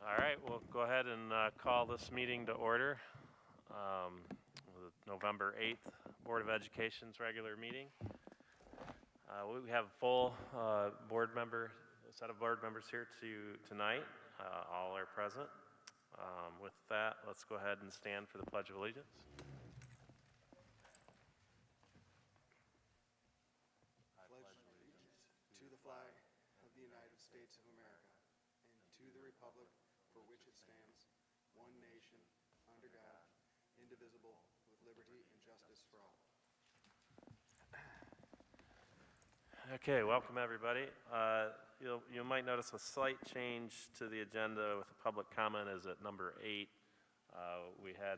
All right, we'll go ahead and call this meeting to order. The November 8th Board of Education's regular meeting. We have a full set of board members here tonight. All are present. With that, let's go ahead and stand for the Pledge of Allegiance. I pledge allegiance to the flag of the United States of America and to the republic for which it stands, one nation, under God, indivisible, with liberty and justice for all. Okay, welcome everybody. You might notice a slight change to the agenda with the public comment is at number 8. We had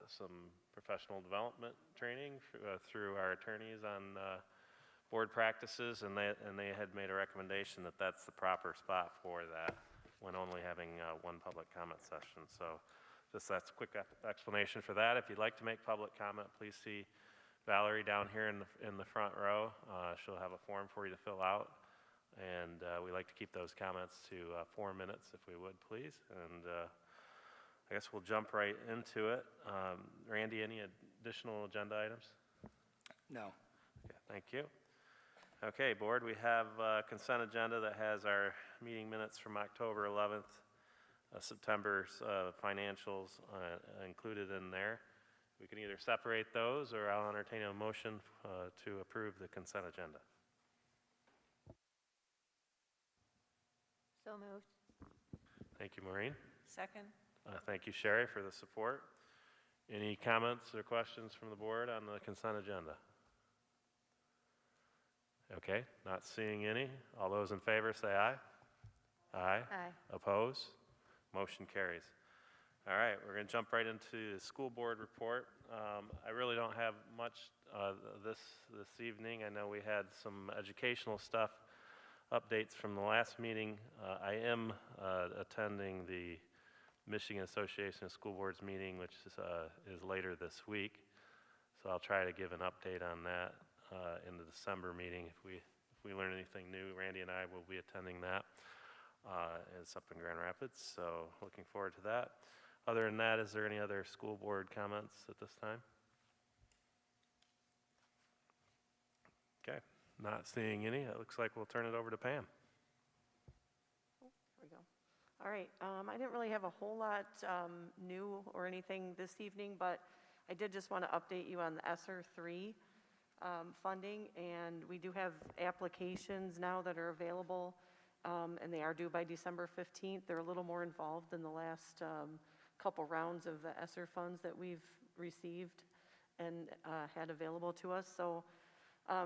some professional development training through our attorneys on board practices, and they had made a recommendation that that's the proper spot for that when only having one public comment session. So just that's a quick explanation for that. If you'd like to make public comment, please see Valerie down here in the front row. She'll have a form for you to fill out, and we like to keep those comments to 4 minutes if we would, please. And I guess we'll jump right into it. Randy, any additional agenda items? No. Okay, thank you. Okay, board, we have a consent agenda that has our meeting minutes from October 11th, September's financials included in there. We can either separate those, or I'll entertain a motion to approve the consent agenda. So moved. Thank you, Maureen. Second. Thank you, Sherry, for the support. Any comments or questions from the board on the consent agenda? Okay, not seeing any. All those in favor say aye. Aye. Aye. Oppose? Motion carries. All right, we're going to jump right into the school board report. I really don't have much this evening. I know we had some educational stuff, updates from the last meeting. I am attending the Michigan Association of School Boards meeting, which is later this week. So I'll try to give an update on that in the December meeting. If we learn anything new, Randy and I will be attending that. It's up in Grand Rapids, so looking forward to that. Other than that, is there any other school board comments at this time? Okay, not seeing any. It looks like we'll turn it over to Pam. Here we go. All right, I didn't really have a whole lot new or anything this evening, but I did just want to update you on the ESSER 3 funding, and we do have applications now that are available, and they are due by December 15th. They're a little more involved than the last couple rounds of the ESSER funds that we've received and had available to us. So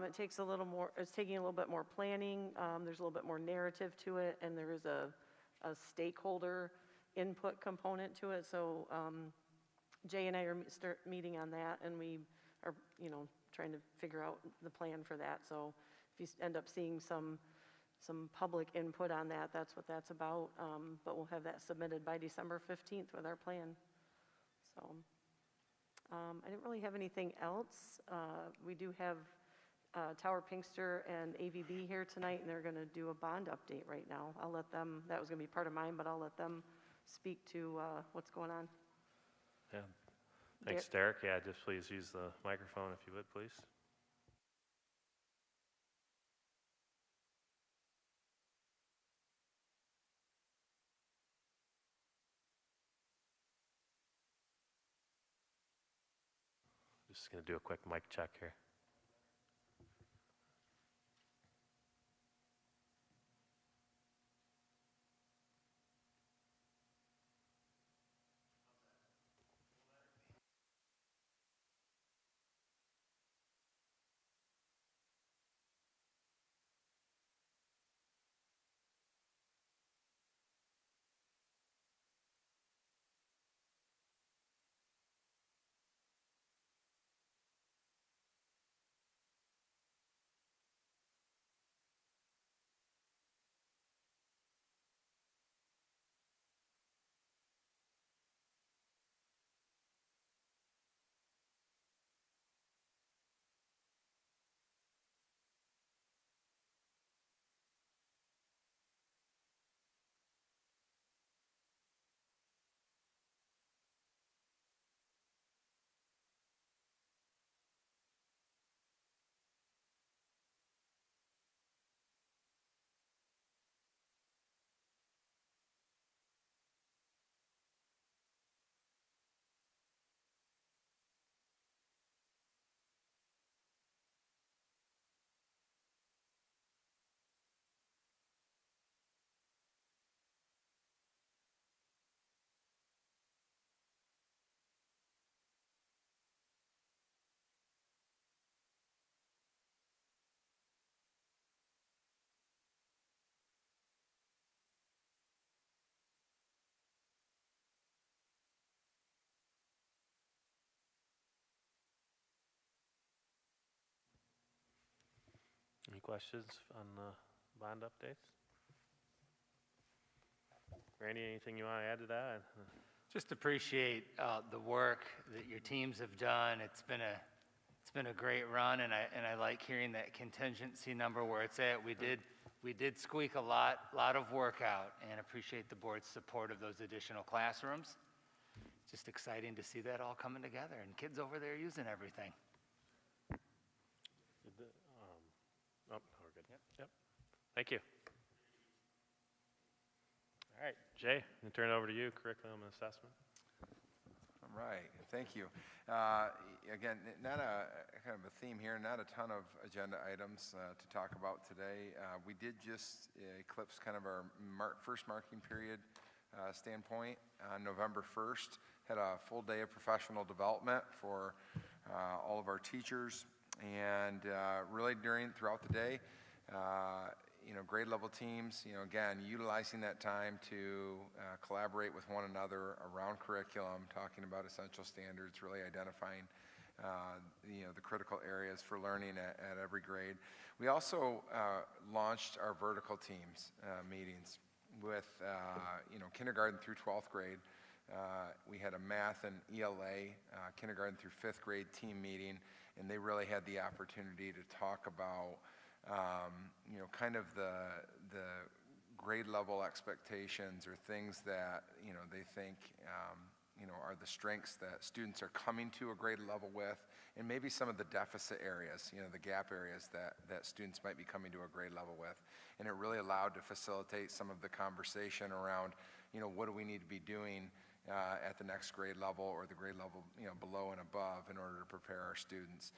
it takes a little more, it's taking a little bit more planning. There's a little bit more narrative to it, and there is a stakeholder input component to it. So Jay and I are meeting on that, and we are, trying to figure out the plan for that. So if you end up seeing some public input on that, that's what that's about. But we'll have that submitted by December 15th with our plan. So I didn't really have anything else. We do have Tower Pinkster and AVB here tonight, and they're going to do a bond update right now. I'll let them, that was going to be part of mine, but I'll let them speak to what's going on. Yeah. Thanks, Derek. Yeah, just please use the microphone if you would, please. Just going to do a quick mic check here. questions on the bond updates? Randy, anything you want to add to that? Just appreciate the work that your teams have done. It's been a great run, and I like hearing that contingency number where it's at. We did squeak a lot of work out, and appreciate the board's support of those additional classrooms. Just exciting to see that all coming together, and kids over there using everything. Oh, we're good. Yep. Thank you. All right, Jay, I'm going to turn it over to you, curriculum and assessment. All right, thank you. Again, not a kind of a theme here, not a ton of agenda items to talk about today. We did just eclipse kind of our first marking period standpoint on November 1st. Had a full day of professional development for all of our teachers, and really throughout the day, grade level teams, again, utilizing that time to collaborate with one another around curriculum, talking about essential standards, really identifying the critical areas for learning at every grade. We also launched our vertical teams meetings with kindergarten through 12th grade. We had a math and ELA kindergarten through 5th grade team meeting, and they really had the opportunity to talk about kind of the grade level expectations or things that, they think, are the strengths that students are coming to a grade level with, and maybe some of the deficit areas, the gap areas that students might be coming to a grade level with. And it really allowed to facilitate some of the conversation around, what do we need to be doing at the next grade level or the grade level, below and above in order to prepare our students.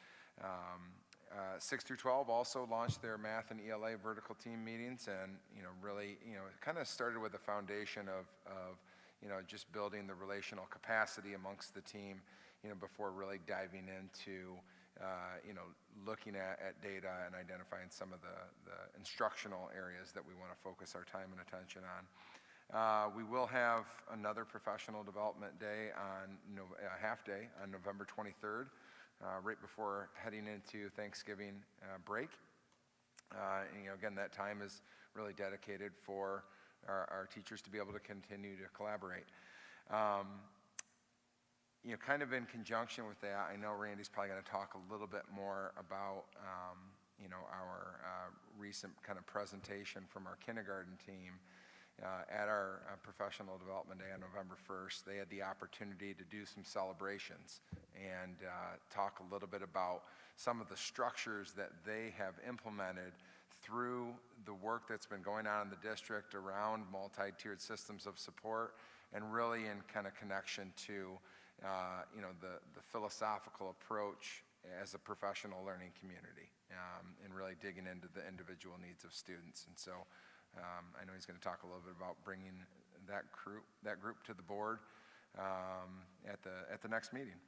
6 through 12 also launched their math and ELA vertical team meetings, and really it kind of started with a foundation of just building the relational capacity amongst the team, before really diving into looking at data and identifying some of the instructional areas that we want to focus our time and attention on. We will have another professional development day half day on November 23rd. Right before heading into Thanksgiving break. Again, that time is really dedicated for our teachers to be able to continue to collaborate. Kind of in conjunction with that, I know Randy's probably going to talk a little bit more about, our recent kind of presentation from our kindergarten team. At our professional development day on November 1st, they had the opportunity to do some celebrations and talk a little bit about some of the structures that they have implemented through the work that's been going on in the district around multi-tiered systems of support, and really in kind of connection to the philosophical approach as a professional learning community, and really digging into the individual needs of students. And so I know he's going to talk a little bit about bringing that group to the board at the next meeting.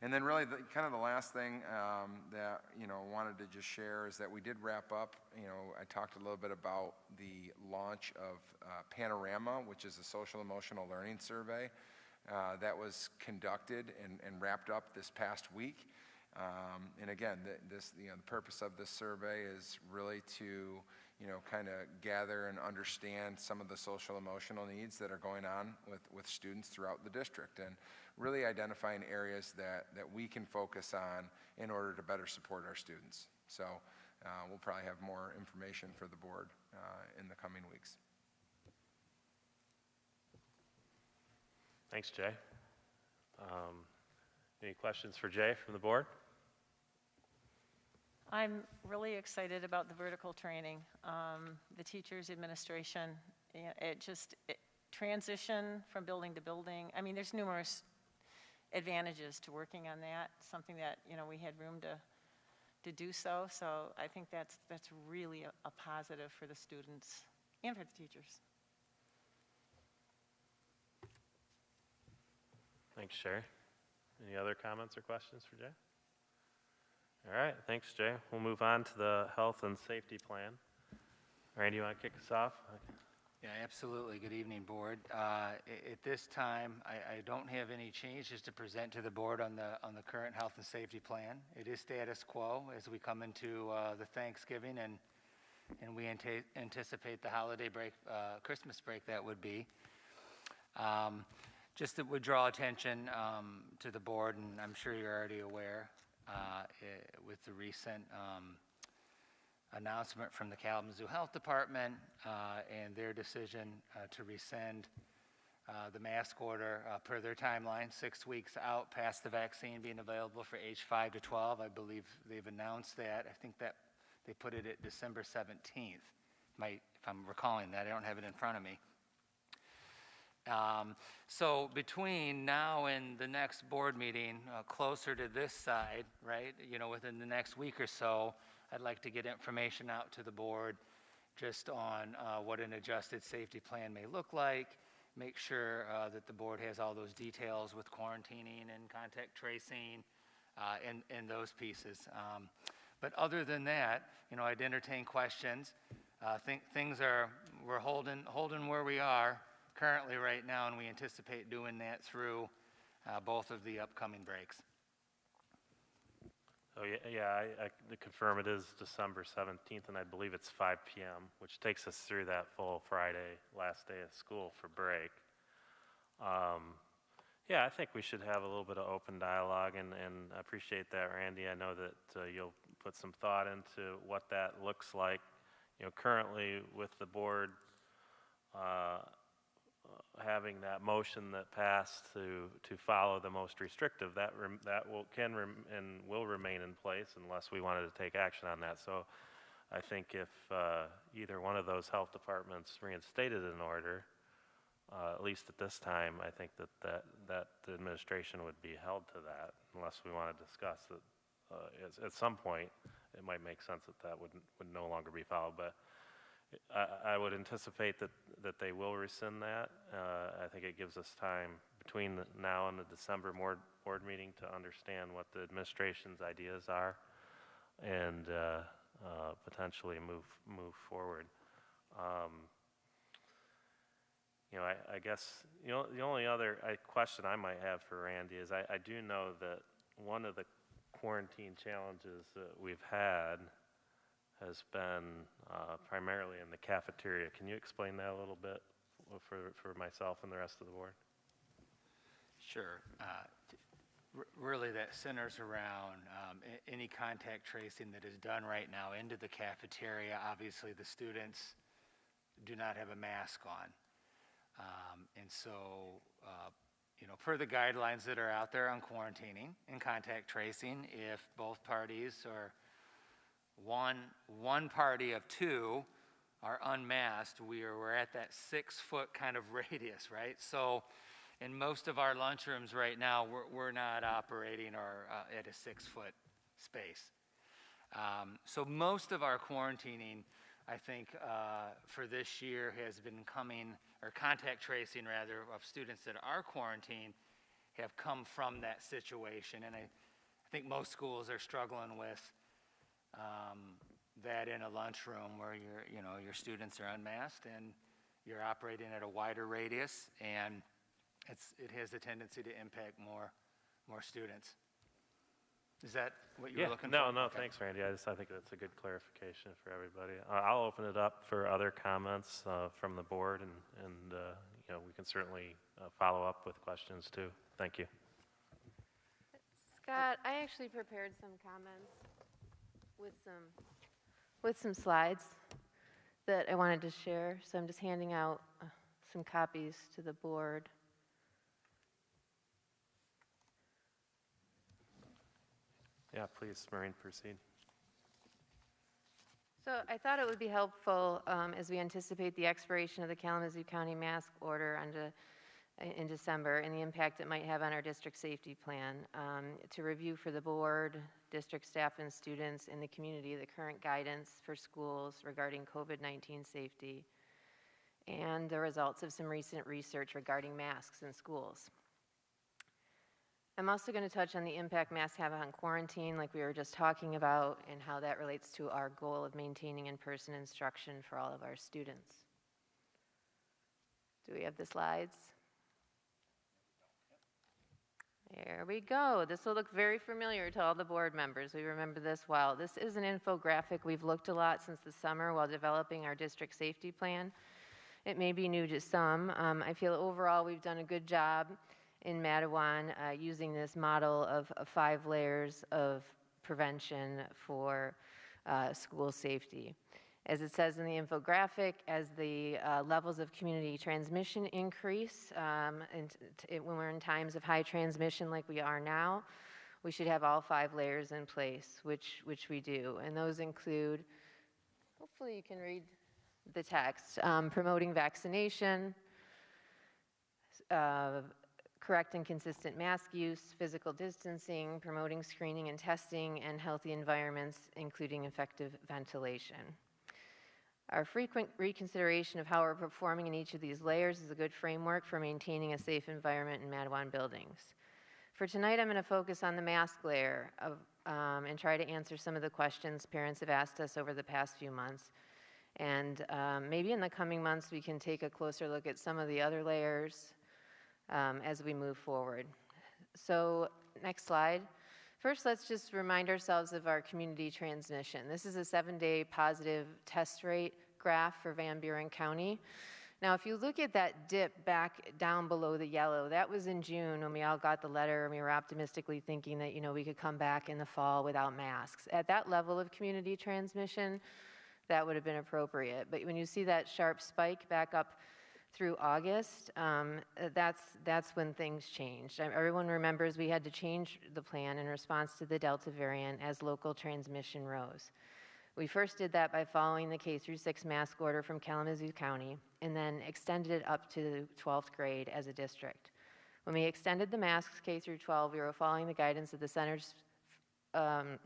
And then really kind of the last thing that wanted to just share is that we did wrap up. I talked a little bit about the launch of Panorama, which is a social emotional learning survey that was conducted and wrapped up this past week. And again, the purpose of this survey is really to kind of gather and understand some of the social emotional needs that are going on with students throughout the district, and really identifying areas that we can focus on in order to better support our students. So we'll probably have more information for the board in the coming weeks. Thanks, Jay. Any questions for Jay from the board? I'm really excited about the vertical training. The teachers, administration, transition from building to building. I mean, there's numerous advantages to working on that, something that, we had room to do so. So I think that's really a positive for the students and for the teachers. Thanks, Sherry. Any other comments or questions for Jay? All right, thanks, Jay. We'll move on to the health and safety plan. Randy, you want to kick us off? Yeah, absolutely. Good evening, board. At this time, I don't have any changes to present to the board on the current health and safety plan. It is status quo as we come into the Thanksgiving and and we anticipate the holiday break, Christmas break that would be. Just that would draw attention to the board, and I'm sure you're already aware, with the recent announcement from the Kalamazoo Health Department and their decision to rescind the mask order per their timeline, 6 weeks out past the vaccine being available for age 5 to 12. I believe they've announced that. I think that they put it at December 17th, if I'm recalling that. I don't have it in front of me. So between now and the next board meeting, closer to this side, right, within the next week or so, I'd like to get information out to the board just on what an adjusted safety plan may look like, make sure that the board has all those details with quarantining and contact tracing and those pieces. But other than that, I'd entertain questions. We're holding where we are currently right now, and we anticipate doing that through both of the upcoming breaks. Oh, yeah, I confirm it is December 17th, and I believe it's 5 p.m., which takes us through that full Friday, last day of school for break. Yeah, I think we should have a little bit of open dialogue, and I appreciate that, Randy. I know that you'll put some thought into what that looks like. Currently with the board having that motion that passed to follow the most restrictive, that will remain in place unless we wanted to take action on that. So I think if either one of those health departments reinstated an order, at least at this time, I think that the administration would be held to that unless we want to discuss it. At some point, it might make sense that would no longer be followed, but I would anticipate that they will rescind that. I think it gives us time between now and the December board meeting to understand what the administration's ideas are and potentially move forward. I guess the only other question I might have for Randy is I do know that one of the quarantine challenges that we've had has been primarily in the cafeteria. Can you explain that a little bit for myself and the rest of the board? Sure. Really that centers around any contact tracing that is done right now into the cafeteria. Obviously the students do not have a mask on. And so, per the guidelines that are out there on quarantining and contact tracing, if both parties or one party of two are unmasked, we're at that 6-foot kind of radius, right? So in most of our lunchrooms right now, we're not operating or at a 6-foot space. So most of our quarantining, I think, for this year has been contact tracing rather, of students that are quarantined have come from that situation. And I think most schools are struggling with that in a lunchroom where your students are unmasked and you're operating at a wider radius, and it has a tendency to impact more students. Is that what you were looking for? No, Okay. Thanks, Randy. I think that's a good clarification for everybody. I'll open it up for other comments from the board, and we can certainly follow up with questions too. Thank you. Scott, I actually prepared some comments with some slides that I wanted to share, so I'm just handing out some copies to the board. Yeah, please, Maureen, proceed. So I thought it would be helpful as we anticipate the expiration of the Kalamazoo County mask order in December and the impact it might have on our district safety plan, to review for the board, district staff and students in the community the current guidance for schools regarding COVID-19 safety and the results of some recent research regarding masks in schools. I'm also going to touch on the impact masks have on quarantine, like we were just talking about, and how that relates to our goal of maintaining in-person instruction for all of our students. Do we have the slides? There There we go. This will look very familiar to all the board members. We remember this well. This is an infographic we've looked a lot since the summer while developing our district safety plan. It may be new to some. I feel overall we've done a good job in Mattawan using this model of 5 layers of prevention for school safety. As it says in the infographic, as the levels of community transmission increase, when we're in times of high transmission like we are now, we should have all 5 layers in place, which we do. And those include, hopefully you can read the text, promoting vaccination, correct and consistent mask use, physical distancing, promoting screening and testing, and healthy environments, including effective ventilation. Our frequent reconsideration of how we're performing in each of these layers is a good framework for maintaining a safe environment in Mattawan buildings. For tonight, I'm going to focus on the mask layer and try to answer some of the questions parents have asked us over the past few months. And maybe in the coming months, we can take a closer look at some of the other layers as we move forward. So next slide. First, let's just remind ourselves of our community transmission. This is a 7-day positive test rate graph for Van Buren County. Now, if you look at that dip back down below the yellow, that was in June when we all got the letter and we were optimistically thinking that, we could come back in the fall without masks. At that level of community transmission, that would have been appropriate. But when you see that sharp spike back up through August, that's when things changed. Everyone remembers we had to change the plan in response to the Delta variant as local transmission rose. We first did that by following the K-6 mask order from Kalamazoo County and then extended it up to 12th grade as a district. When we extended the masks K-12, we were following the guidance of the Centers for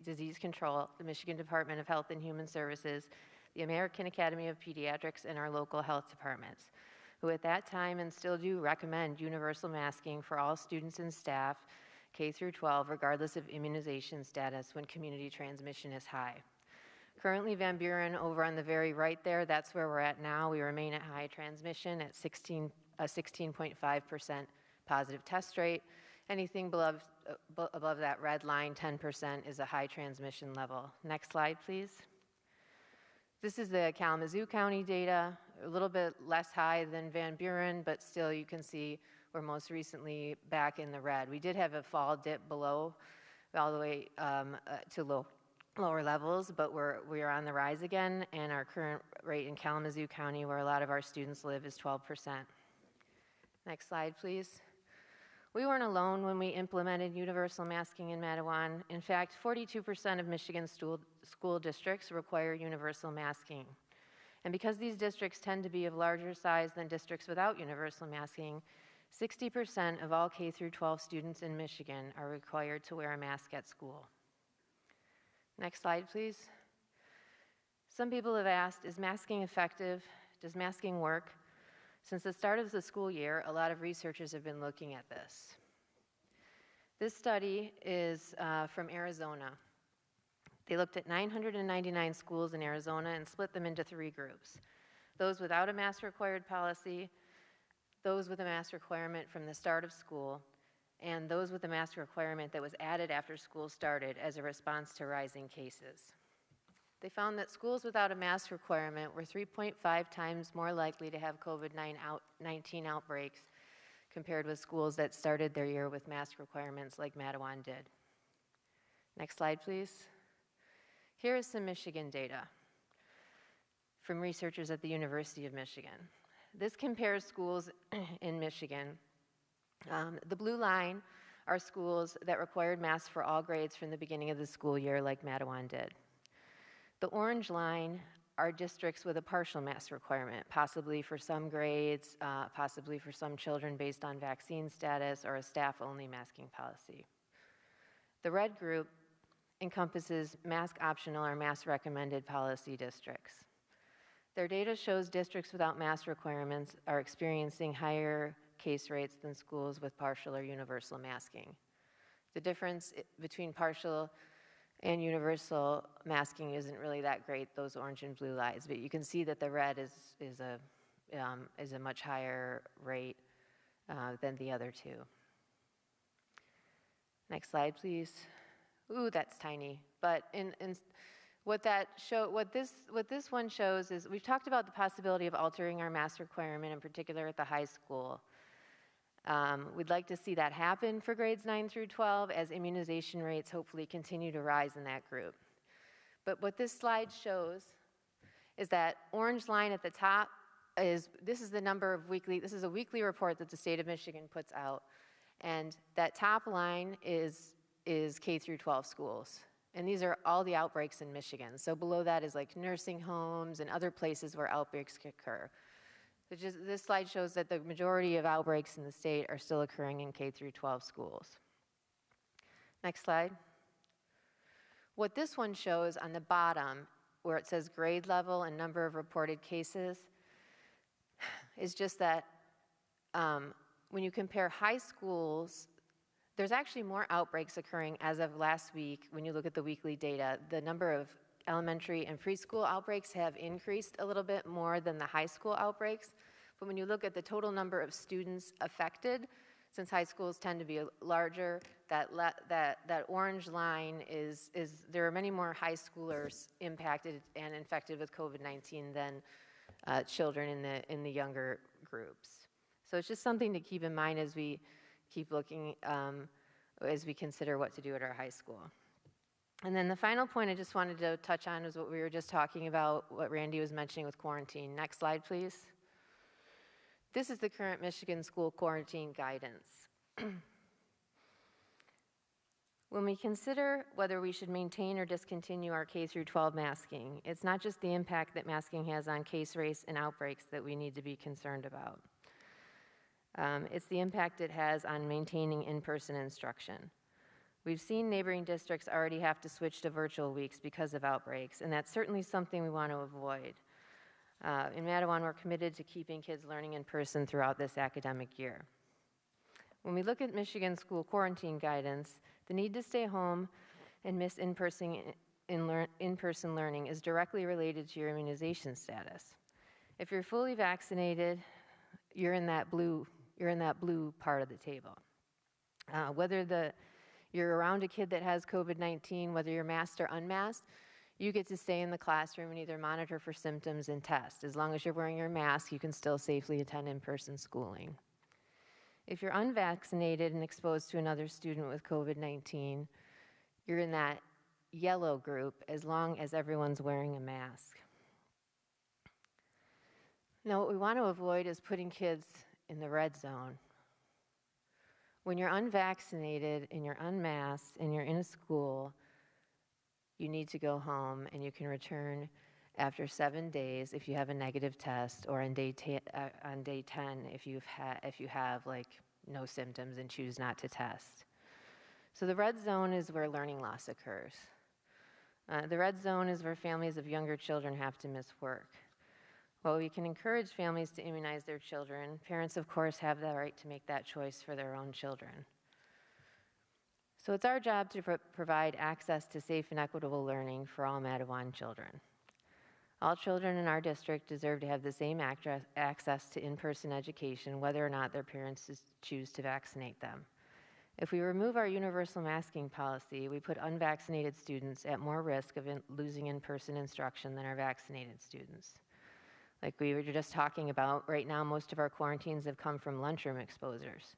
Disease Control, the Michigan Department of Health and Human Services, the American Academy of Pediatrics, and our local health departments, who at that time and still do recommend universal masking for all students and staff K-12, regardless of immunization status when community transmission is high. Currently, Van Buren, over on the very right there, that's where we're at now. We remain at high transmission at 16.5% positive test rate. Anything above that red line, 10%, is a high transmission level. Next slide, please. This is the Kalamazoo County data, a little bit less high than Van Buren, but still you can see we're most recently back in the red. We did have a fall dip below, all the way to lower levels, but we are on the rise again, and our current rate in Kalamazoo County, where a lot of our students live, is 12%. Next slide, please. We weren't alone when we implemented universal masking in Mattawan. In fact, 42% of Michigan school districts require universal masking. And because these districts tend to be of larger size than districts without universal masking, 60% of all K-12 students in Michigan are required to wear a mask at school. Next slide, please. Some people have asked, is masking effective? Does masking work? Since the start of the school year, a lot of researchers have been looking at this. This study is from Arizona. They looked at 999 schools in Arizona and split them into 3 groups. Those without a mask required policy, those with a mask requirement from the start of school, and those with a mask requirement that was added after school started as a response to rising cases. They found that schools without a mask requirement were 3.5 times more likely to have COVID-19 outbreaks compared with schools that started their year with mask requirements like Mattawan did. Next slide, please. Here is some Michigan data from researchers at the University of Michigan. This compares schools in Michigan. The blue line are schools that required masks for all grades from the beginning of the school year like Mattawan did. The orange line are districts with a partial mask requirement, possibly for some grades, possibly for some children based on vaccine status or a staff-only masking policy. The red group encompasses mask optional or mask recommended policy districts. Their data shows districts without mask requirements are experiencing higher case rates than schools with partial or universal masking. The difference between partial and universal masking isn't really that great, those orange and blue lines, but you can see that the red is a much higher rate than the other two. Next slide, please. Ooh, that's tiny. But what this one shows is we've talked about the possibility of altering our mask requirement, in particular at the high school. We'd like to see that happen for grades 9 through 12 as immunization rates hopefully continue to rise in that group. But what this slide shows is that orange line at the top this is the number of this is a weekly report that the state of Michigan puts out. And that top line is K through 12 schools. And these are all the outbreaks in Michigan. So below that is like nursing homes and other places where outbreaks occur. So this slide shows that the majority of outbreaks in the state are still occurring in K through 12 schools. Next slide. What this one shows on the bottom, where it says grade level and number of reported cases, is just that when you compare high schools, there's actually more outbreaks occurring as of last week. When you look at the weekly data, the number of elementary and preschool outbreaks have increased a little bit more than the high school outbreaks. But when you look at the total number of students affected, since high schools tend to be larger, that orange line is there are many more high schoolers impacted and infected with COVID-19 than children in the younger groups. So it's just something to keep in mind as we keep looking, as we consider what to do at our high school. And then the final point I just wanted to touch on was what we were just talking about, what Randy was mentioning with quarantine. Next slide, please. This is the current Michigan school quarantine guidance. When we consider whether we should maintain or discontinue our K through 12 masking, it's not just the impact that masking has on case rates and outbreaks that we need to be concerned about. It's the impact it has on maintaining in-person instruction. We've seen neighboring districts already have to switch to virtual weeks because of outbreaks, and that's certainly something we want to avoid. In Mattawan, we're committed to keeping kids learning in person throughout this academic year. When we look at Michigan school quarantine guidance, the need to stay home and miss in-person learning is directly related to your immunization status. If you're fully vaccinated, you're in that blue part of the table. Whether you're around a kid that has COVID-19, whether you're masked or unmasked, you get to stay in the classroom and either monitor for symptoms and test. As long as you're wearing your mask, you can still safely attend in-person schooling. If you're unvaccinated and exposed to another student with COVID-19, you're in that yellow group as long as everyone's wearing a mask. Now, what we want to avoid is putting kids in the red zone. When you're unvaccinated and you're unmasked and you're in a school, you need to go home and you can return after 7 days if you have a negative test, or on day 10 if you have like no symptoms and choose not to test. So the red zone is where learning loss occurs. The red zone is where families of younger children have to miss work. While we can encourage families to immunize their children, parents of course have the right to make that choice for their own children. So it's our job to provide access to safe and equitable learning for all Mattawan children. All children in our district deserve to have the same access to in-person education, whether or not their parents choose to vaccinate them. If we remove our universal masking policy, we put unvaccinated students at more risk of losing in-person instruction than our vaccinated students. Like we were just talking about, right now most of our quarantines have come from lunchroom exposures.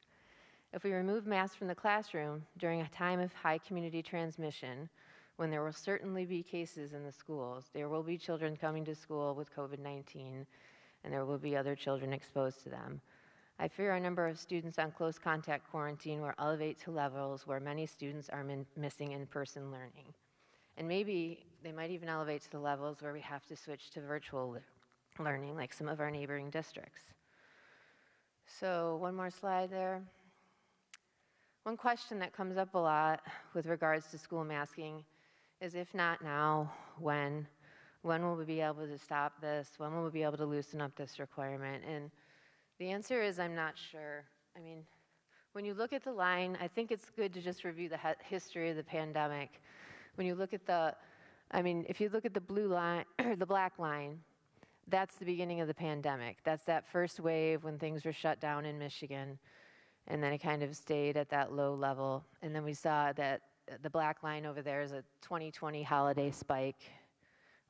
If we remove masks from the classroom during a time of high community transmission, when there will certainly be cases in the schools, there will be children coming to school with COVID-19, and there will be other children exposed to them. I fear our number of students on close contact quarantine will elevate to levels where many students are missing in-person learning. And maybe they might even elevate to the levels where we have to switch to virtual learning, like some of our neighboring districts. So one more slide there. One question that comes up a lot with regards to school masking is, if not now, when? When will we be able to stop this? When will we be able to loosen up this requirement? And the answer is, I'm not sure. I mean, when you look at the line, I think it's good to just review the history of the pandemic. When you look at if you look at the blue line, or the black line, that's the beginning of the pandemic. That's that first wave when things were shut down in Michigan. And then it kind of stayed at that low level. And then we saw that the black line over there is a 2020 holiday spike.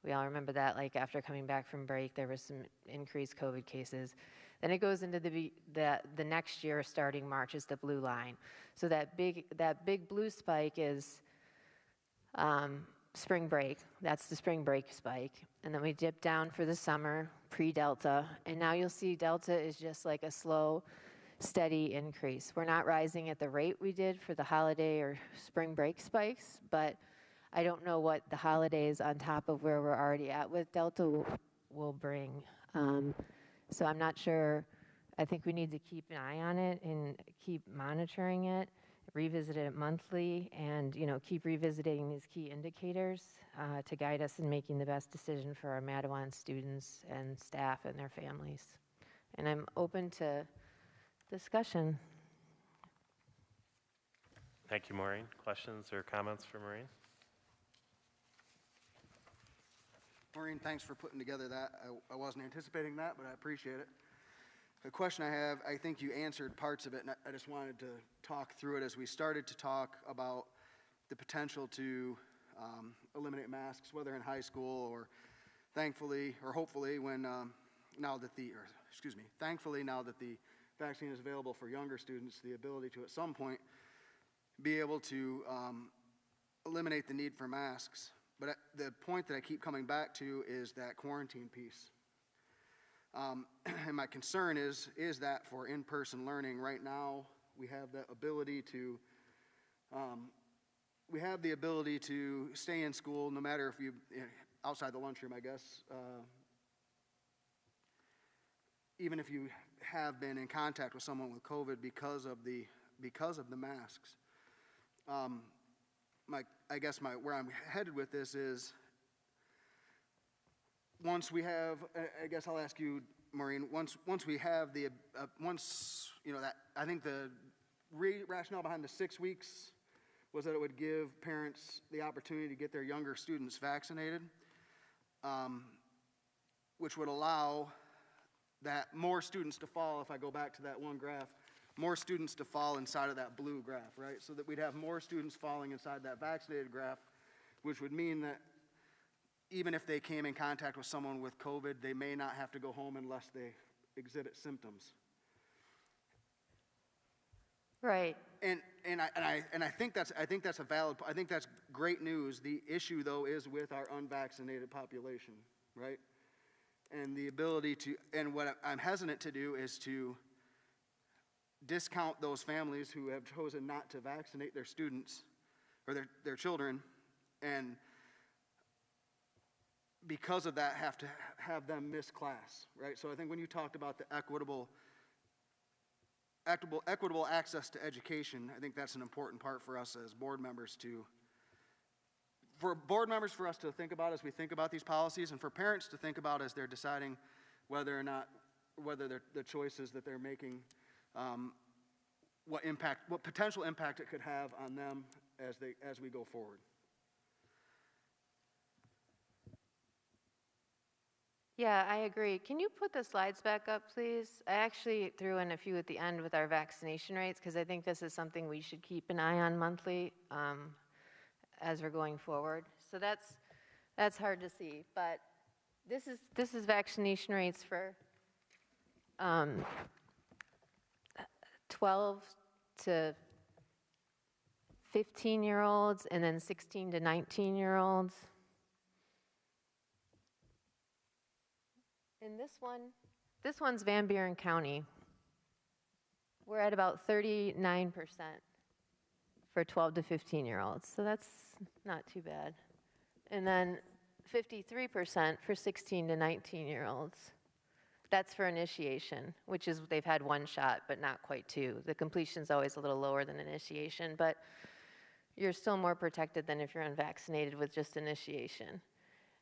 We all remember that, like after coming back from break, there was some increased COVID cases. Then it goes into the next year, starting March, is the blue line. So that big blue spike is spring break. That's the spring break spike. And then we dip down for the summer, pre-Delta. And now you'll see Delta is just like a slow, steady increase. We're not rising at the rate we did for the holiday or spring break spikes, but I don't know what the holidays on top of where we're already at with Delta will bring. So I'm not sure. I think we need to keep an eye on it and keep monitoring it, revisit it monthly, and keep revisiting these key indicators to guide us in making the best decision for our Mattawan students and staff and their families. And I'm open to discussion. Thank you, Maureen. Questions or comments for Maureen? Maureen, thanks for putting together that. I wasn't anticipating that, but I appreciate it. The question I have, I think you answered parts of it, and I just wanted to talk through it as we started to talk about the potential to eliminate masks, whether in high school or thankfully or hopefully thankfully now that the vaccine is available for younger students, the ability to at some point be able to eliminate the need for masks. But the point that I keep coming back to is that quarantine piece. And my concern is that for in-person learning right now, we have the ability to stay in school no matter if you, outside the lunchroom, I guess, even if you have been in contact with someone with COVID because of the masks. Where I'm headed with this is, once we have, I guess I'll ask you, Maureen, once we have I think the rationale behind the 6 weeks was that it would give parents the opportunity to get their younger students vaccinated, which would allow that more students to fall, if I go back to that one graph, more students to fall inside of that blue graph, right? So that we'd have more students falling inside that vaccinated graph, which would mean that even if they came in contact with someone with COVID, they may not have to go home unless they exhibit symptoms. Right. And I think that's great news. The issue though is with our unvaccinated population, right? And the ability to, and what I'm hesitant to do is to discount those families who have chosen not to vaccinate their students or their children, and because of that have to have them miss class, right? So I think when you talked about the equitable access to education, I think that's an important part for us as board members for us to think about as we think about these policies, and for parents to think about as they're deciding whether the choices that they're making, what potential impact it could have on them as we go forward. Yeah, I agree. Can you put the slides back up, please? I actually threw in a few at the end with our vaccination rates because I think this is something we should keep an eye on monthly as we're going forward. So that's hard to see, but this is vaccination rates for 12 to 15-year-olds and then 16 to 19-year-olds. And this one's Van Buren County. We're at about 39% for 12 to 15-year-olds, so that's not too bad. And then 53% for 16 to 19-year-olds. That's for initiation, which is they've had one shot, but not quite two. The completion's always a little lower than initiation, but you're still more protected than if you're unvaccinated with just initiation.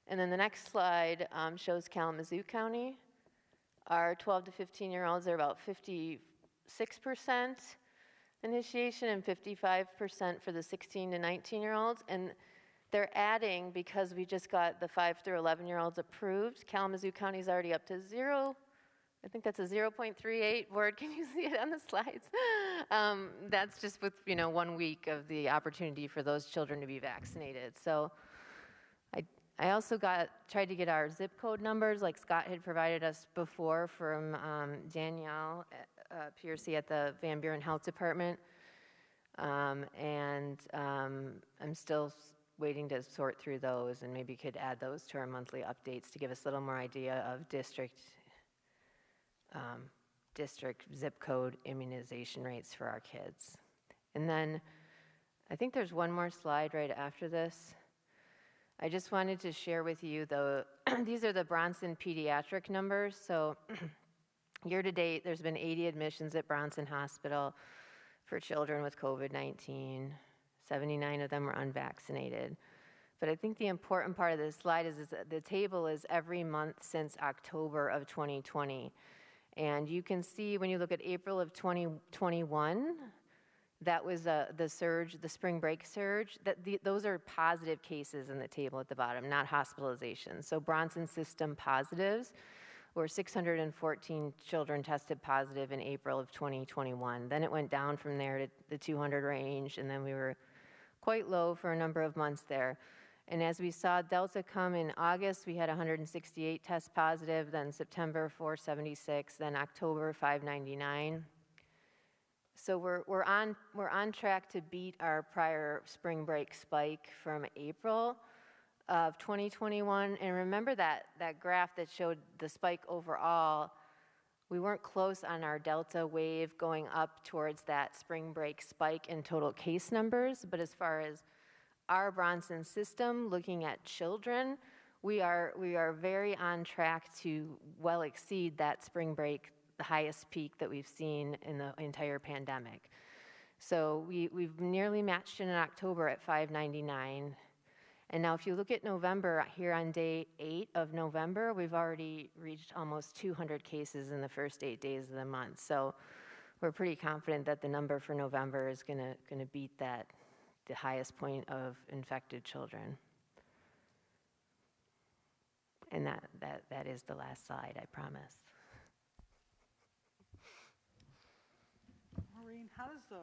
And then the next slide shows Kalamazoo County. Our 12 to 15-year-olds are about 56% initiation and 55% for the 16 to 19-year-olds. And They're adding, because we just got the 5 through 11-year-olds approved, Kalamazoo County's already up to 0. I think that's a 0.38 word. Can you see it on the slides? That's just with, 1 week of the opportunity for those children to be vaccinated. So I also tried to get our zip code numbers, like Scott had provided us before from Danielle Piercy at the Van Buren Health Department. I'm still waiting to sort through those, and maybe could add those to our monthly updates to give us a little more idea of district zip code immunization rates for our kids. And then I think there's one more slide right after this. I just wanted to share with you these are the Bronson pediatric numbers. So year to date, there's been 80 admissions at Bronson Hospital for children with COVID-19. 79 of them were unvaccinated. But I think the important part of this slide is that the table is every month since October of 2020. And you can see when you look at April of 2021, that was the surge, the spring break surge, those are positive cases in the table at the bottom, not hospitalizations. So Bronson system positives were 614 children tested positive in April of 2021. Then it went down from there to the 200 range, and then we were quite low for a number of months there. And as we saw Delta come in August, we had 168 tests positive, then September 476, then October 599. So we're on track to beat our prior spring break spike from April of 2021. And remember that graph that showed the spike overall, we weren't close on our Delta wave going up towards that spring break spike in total case numbers, but as far as our Bronson system, looking at children, we are very on track to well exceed that spring break, the highest peak that we've seen in the entire pandemic. So we've nearly matched in October at 599. And now if you look at November, here on day 8 of November, we've already reached almost 200 cases in the first 8 days of the month. So we're pretty confident that the number for November is gonna beat that, the highest point of infected children. And that is the last slide, I promise. Maureen, how does the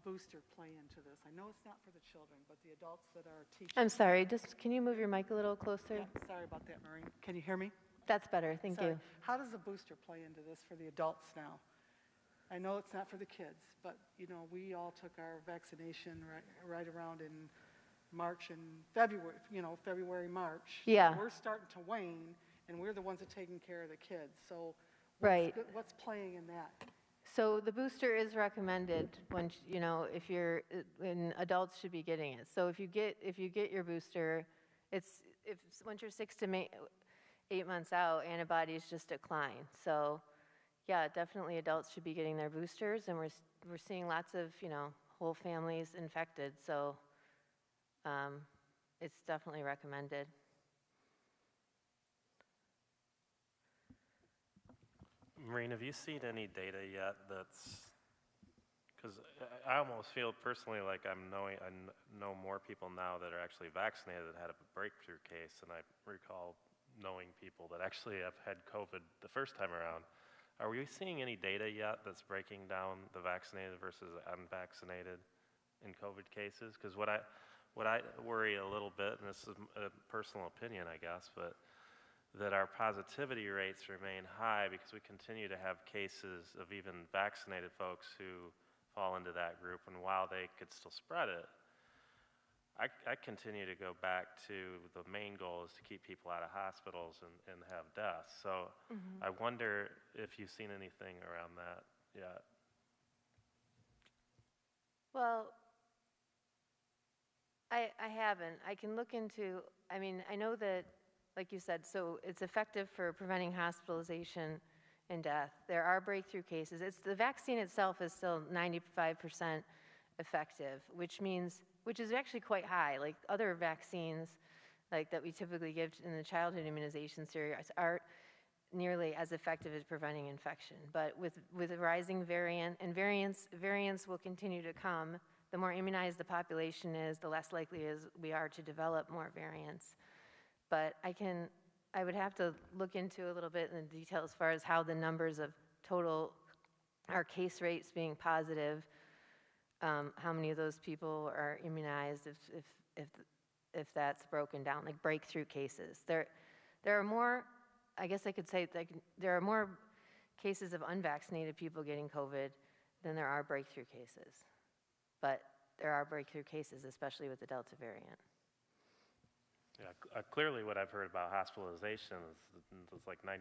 booster play into this? I know it's not for the children, but the adults that are teaching. I'm sorry, just can you move your mic a little closer? Yeah, sorry about that, Maureen. Can you hear me? That's better, thank you. How does the booster play into this for the adults now? I know it's not for the kids, but we all took our vaccination right around in March and February, February, March. Yeah. We're starting to wane, and we're the ones that are taking care of the kids. So what's playing in that? So the booster is recommended when, when adults should be getting it. So if you get your booster, once you're 6 to 8 months out, antibodies just decline. So yeah, definitely adults should be getting their boosters, and we're seeing lots of, whole families infected. So it's definitely recommended. Maureen, have you seen any data yet because I almost feel personally like I know more people now that are actually vaccinated that had a breakthrough case, and I recall knowing people that actually have had COVID the first time around. Are we seeing any data yet that's breaking down the vaccinated versus unvaccinated in COVID cases? Because what I worry a little bit, and this is a personal opinion, I guess, but that our positivity rates remain high because we continue to have cases of even vaccinated folks who fall into that group, and while they could still spread it, I continue to go back to the main goal is to keep people out of hospitals and have deaths. So I wonder if you've seen anything around that yet. Well, I haven't. I can look into, I know that, like you said, so it's effective for preventing hospitalization and death. There are breakthrough cases. The vaccine itself is still 95% effective, which is actually quite high. Like other vaccines like that we typically give in the childhood immunization series aren't nearly as effective as preventing infection. But with a rising variant, and variants will continue to come, the more immunized the population is, the less likely is we are to develop more variants. But I would have to look into a little bit in the detail as far as how the numbers of total, our case rates being positive, how many of those people are immunized, if that's broken down, like breakthrough cases. There are more, I guess I could say, like, there are more cases of unvaccinated people getting COVID than there are breakthrough cases. But there are breakthrough cases, especially with the Delta variant. Yeah, clearly what I've heard about hospitalization is it's like 99%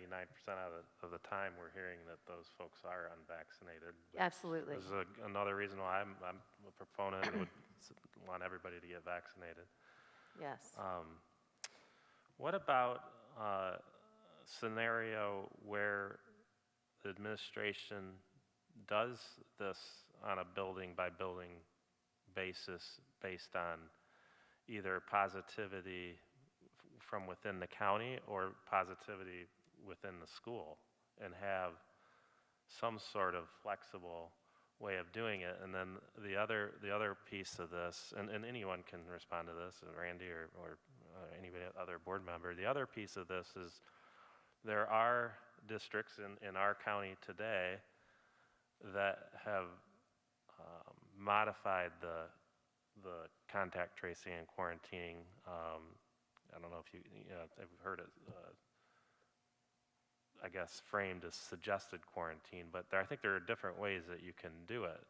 of the time we're hearing that those folks are unvaccinated. Absolutely. This is another reason why I'm a proponent and would want everybody to get vaccinated. Yes. What about a scenario where the administration does this on a building by building basis based on either positivity from within the county or positivity within the school, and have some sort of flexible way of doing it? And then the other piece of this, and anyone can respond to this, and Randy or anybody other board member, the other piece of this is there are districts in our county today that have modified the contact tracing and quarantining. I don't know if I've heard it, I guess, framed as suggested quarantine, but I think there are different ways that you can do it.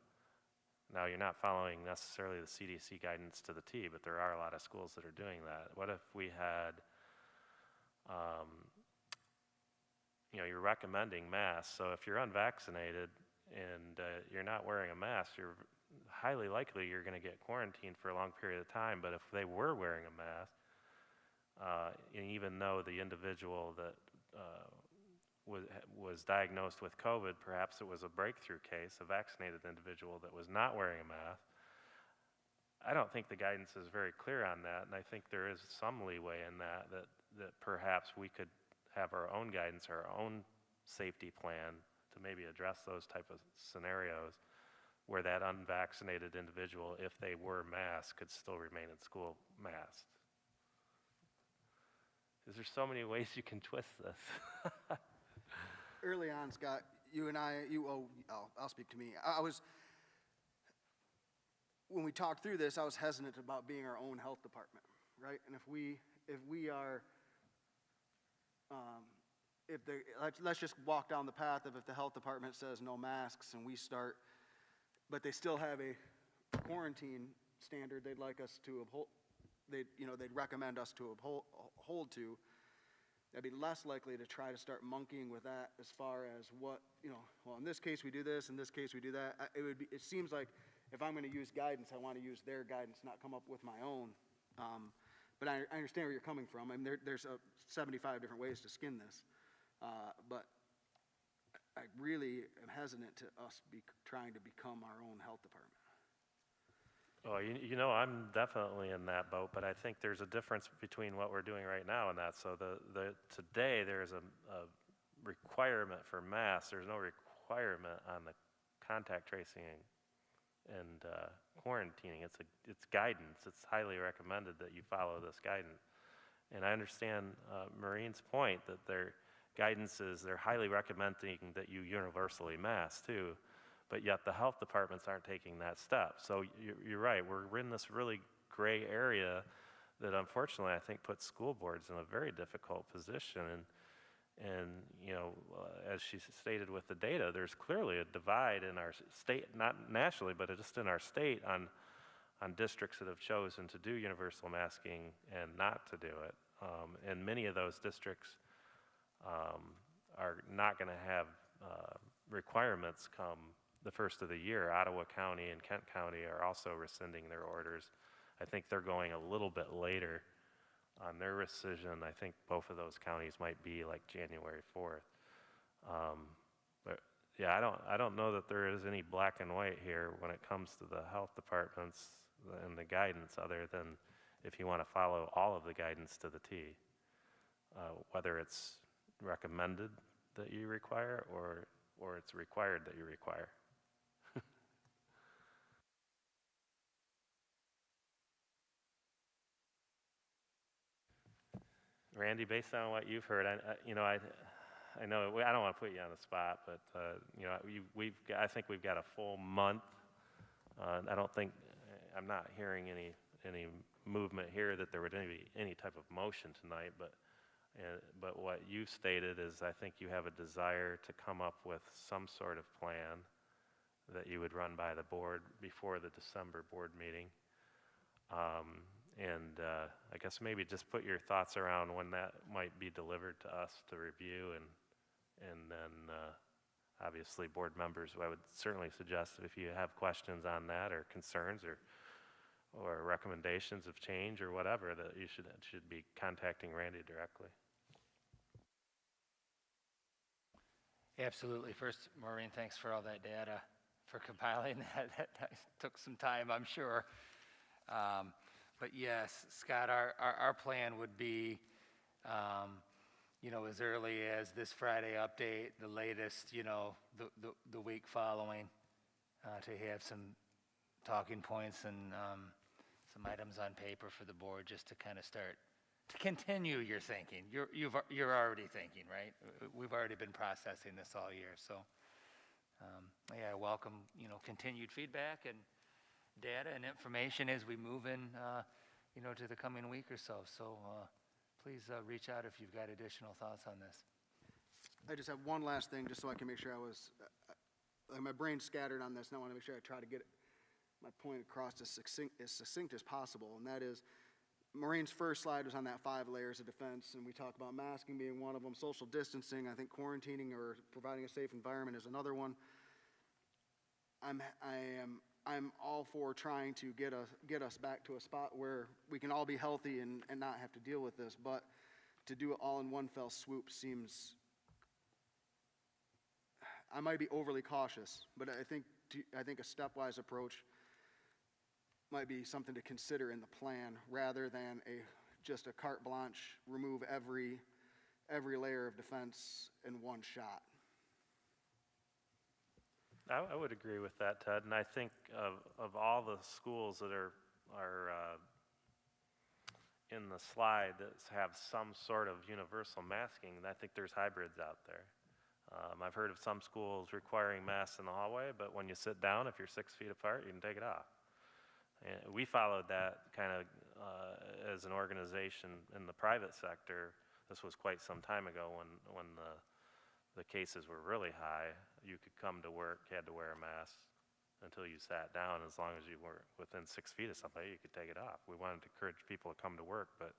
Now, you're not following necessarily the CDC guidance to the T, but there are a lot of schools that are doing that. What if we had, you're recommending masks, so if you're unvaccinated and you're not wearing a mask, you're highly likely you're going to get quarantined for a long period of time. But if they were wearing a mask, and even though the individual that was diagnosed with COVID, perhaps it was a breakthrough case, a vaccinated individual that was not wearing a mask, I don't think the guidance is very clear on that, and I think there is some leeway in that perhaps we could have our own guidance, our own safety plan to maybe address those type of scenarios where that unvaccinated individual, if they were masked, could still remain in school masked. Because there's so many ways you can twist this. Early on, Scott, you and I, I'll speak to me. When we talked through this, I was hesitant about being our own health department, right? And if we are, let's just walk down the path of if the health department says no masks and we start, but they still have a quarantine standard they'd like us to uphold, they'd recommend us to hold to, I'd be less likely to try to start monkeying with that as far as what, well, in this case we do this, in this case we do that. It seems like if I'm going to use guidance, I want to use their guidance, not come up with my own. But I understand where you're coming from. I mean, there's 75 different ways to skin this. But I really am hesitant to us trying to become our own health department. Oh, I'm definitely in that boat, but I think there's a difference between what we're doing right now and that. So today there's a requirement for masks. There's no requirement on the contact tracing and quarantining. It's guidance. It's highly recommended that you follow this guidance. And I understand Maureen's point that their guidance is they're highly recommending that you universally mask too. But yet the health departments aren't taking that step. So you're right, we're in this really gray area that unfortunately I think puts school boards in a very difficult position. And as she stated with the data, there's clearly a divide in our state, not nationally, but just in our state on districts that have chosen to do universal masking and not to do it. And many of those districts are not going to have requirements come the first of the year. Ottawa County and Kent County are also rescinding their orders. I think they're going a little bit later on their rescission. I think both of those counties might be like January 4th. But yeah, I don't know that there is any black and white here when it comes to the health departments and the guidance, other than if you want to follow all of the guidance to the T, whether it's recommended that you require or it's required that you require. Randy, based on what you've heard, you know, I know I don't want to put you on the spot, but you know, I think we've got a full month. I don't think I'm not hearing any movement here that there would be any type of motion tonight, but what you've stated is I think you have a desire to come up with some sort of plan that you would run by the board before the December board meeting. I guess maybe just put your thoughts around when that might be delivered to us to review, and then obviously board members, I would certainly suggest that if you have questions on that or concerns or recommendations of change or whatever, that you should be contacting Randy directly. Absolutely. First, Maureen, thanks for all that data, for compiling that. That took some time, I'm sure. But yes, Scott, our plan would be, you know, as early as this Friday update, the latest, you know, the week following, to have some talking points and some items on paper for the board, just to kind of start to continue your thinking. You're already thinking, right? We've already been processing this all year, so yeah, I welcome, you know, continued feedback and data and information as we move in, you know, to the coming week or so. So please reach out if you've got additional thoughts on this. I just have one last thing, just so I can make sure my brain's scattered on this, and I want to make sure I try to get my point across as succinct as possible, and that is, Maureen's first slide was on that 5 layers of defense, and we talk about masking being one of them, social distancing, I think quarantining or providing a safe environment is another one. I'm all for trying to get us back to a spot where we can all be healthy and not have to deal with this, but to do it all in one fell swoop seems, I might be overly cautious, but I think a stepwise approach might be something to consider in the plan, rather than just a carte blanche, remove every layer of defense in one shot. I would agree with that, Ted, and I think of all the schools that are in the slide that have some sort of universal masking, I think there's hybrids out there. I've heard of some schools requiring masks in the hallway, but when you sit down, if you're 6 feet apart, you can take it off. And we followed that kind of as an organization in the private sector. This was quite some time ago when the cases were really high. You could come to work, you had to wear a mask until you sat down. As long as you were within 6 feet of somebody, you could take it off. We wanted to encourage people to come to work, but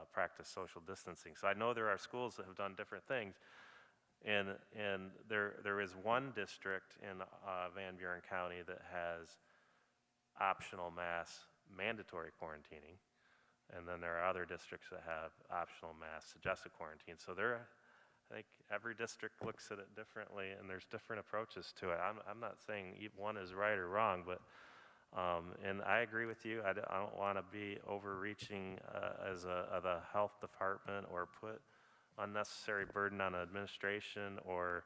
practice social distancing. So I know there are schools that have done different things. And there is one district in Van Buren County that has optional masks, mandatory quarantining, and then there are other districts that have optional masks, suggested quarantine. So I think every district looks at it differently, and there's different approaches to it. I'm not saying one is right or wrong, but and I agree with you. I don't want to be overreaching as the health department, or put unnecessary burden on administration, or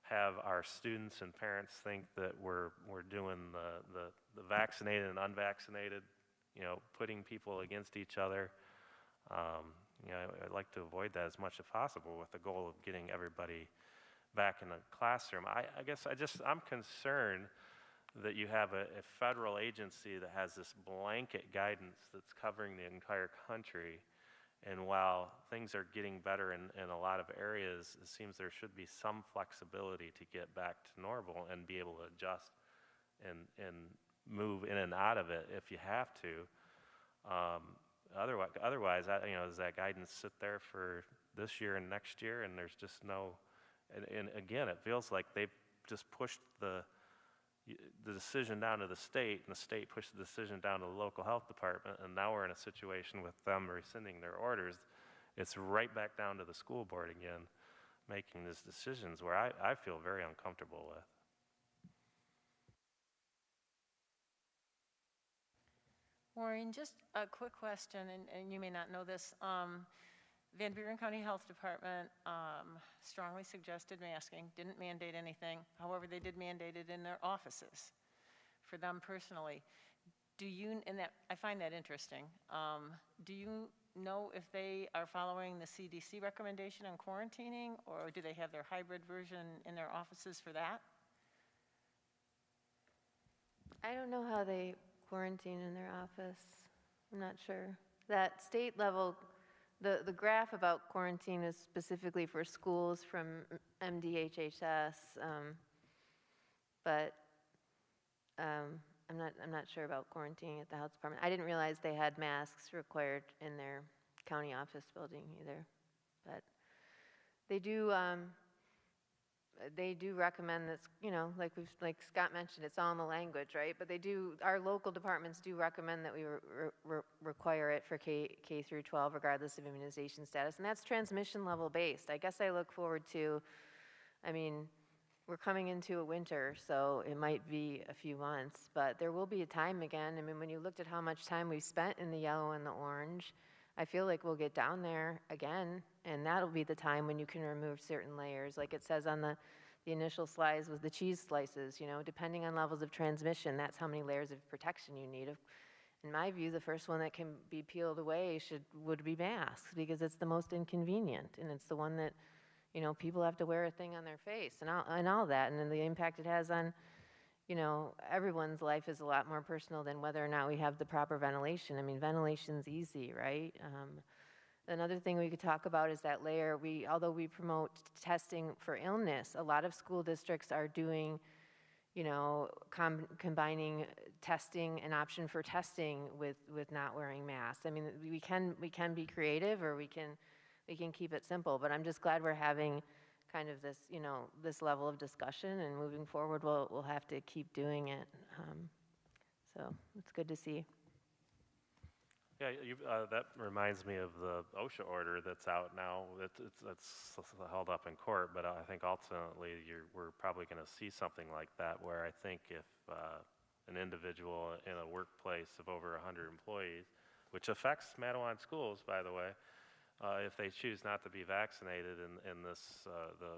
have our students and parents think that we're doing the vaccinated and unvaccinated, you know, putting people against each other. You know, I'd like to avoid that as much as possible, with the goal of getting everybody back in the classroom. I guess I'm concerned that you have a federal agency that has this blanket guidance that's covering the entire country. And while things are getting better in a lot of areas, it seems there should be some flexibility to get back to normal and be able to adjust and move in and out of it if you have to. Otherwise, you know, does that guidance sit there for this year and next year, and there's just no, and again, it feels like they've just pushed the decision down to the state, and the state pushed the decision down to the local health department, and now we're in a situation with them rescinding their orders. It's right back down to the school board again, making these decisions where I feel very uncomfortable with. Maureen, just a quick question, and you may not know this. Van Buren County Health Department strongly suggested masking, didn't mandate anything. However, they did mandate it in their offices for them personally. Do you, and that, I find that interesting, do you know if they are following the CDC recommendation on quarantining, or do they have their hybrid version in their offices for that? I don't know how they quarantine in their office. I'm not sure. That state level, the graph about quarantine is specifically for schools from MDHHS, but I'm not sure about quarantining at the health department. I didn't realize they had masks required in their county office building either, but they do recommend this, like Scott mentioned, it's all in the language, right? But our local departments do recommend that we require it for K through 12, regardless of immunization status, and that's transmission level based. I guess I look forward to, we're coming into a winter, so it might be a few months, but there will be a time again. When you looked at how much time we've spent in the yellow and the orange, I feel like we'll get down there again, and that'll be the time when you can remove certain layers, like it says on the initial slides with the cheese slices, depending on levels of transmission, that's how many layers of protection you need. In my view, the first one that can be peeled away would be masks, because it's the most inconvenient, and it's the one that, people have to wear a thing on their face and all that, and then the impact it has on, everyone's life is a lot more personal than whether or not we have the proper ventilation. Ventilation's easy, right? Another thing we could talk about is that layer. Although we promote testing for illness, a lot of school districts are doing, combining testing, an option for testing with not wearing masks. We can be creative, or we can keep it simple, but I'm just glad we're having kind of this, this level of discussion, and moving forward, we'll have to keep doing it. So it's good to see. Yeah, that reminds me of the OSHA order that's out now. That's held up in court, but I think ultimately we're probably going to see something like that, where I think if an individual in a workplace of over 100 employees, which affects Mattawan schools, by the way, if they choose not to be vaccinated and the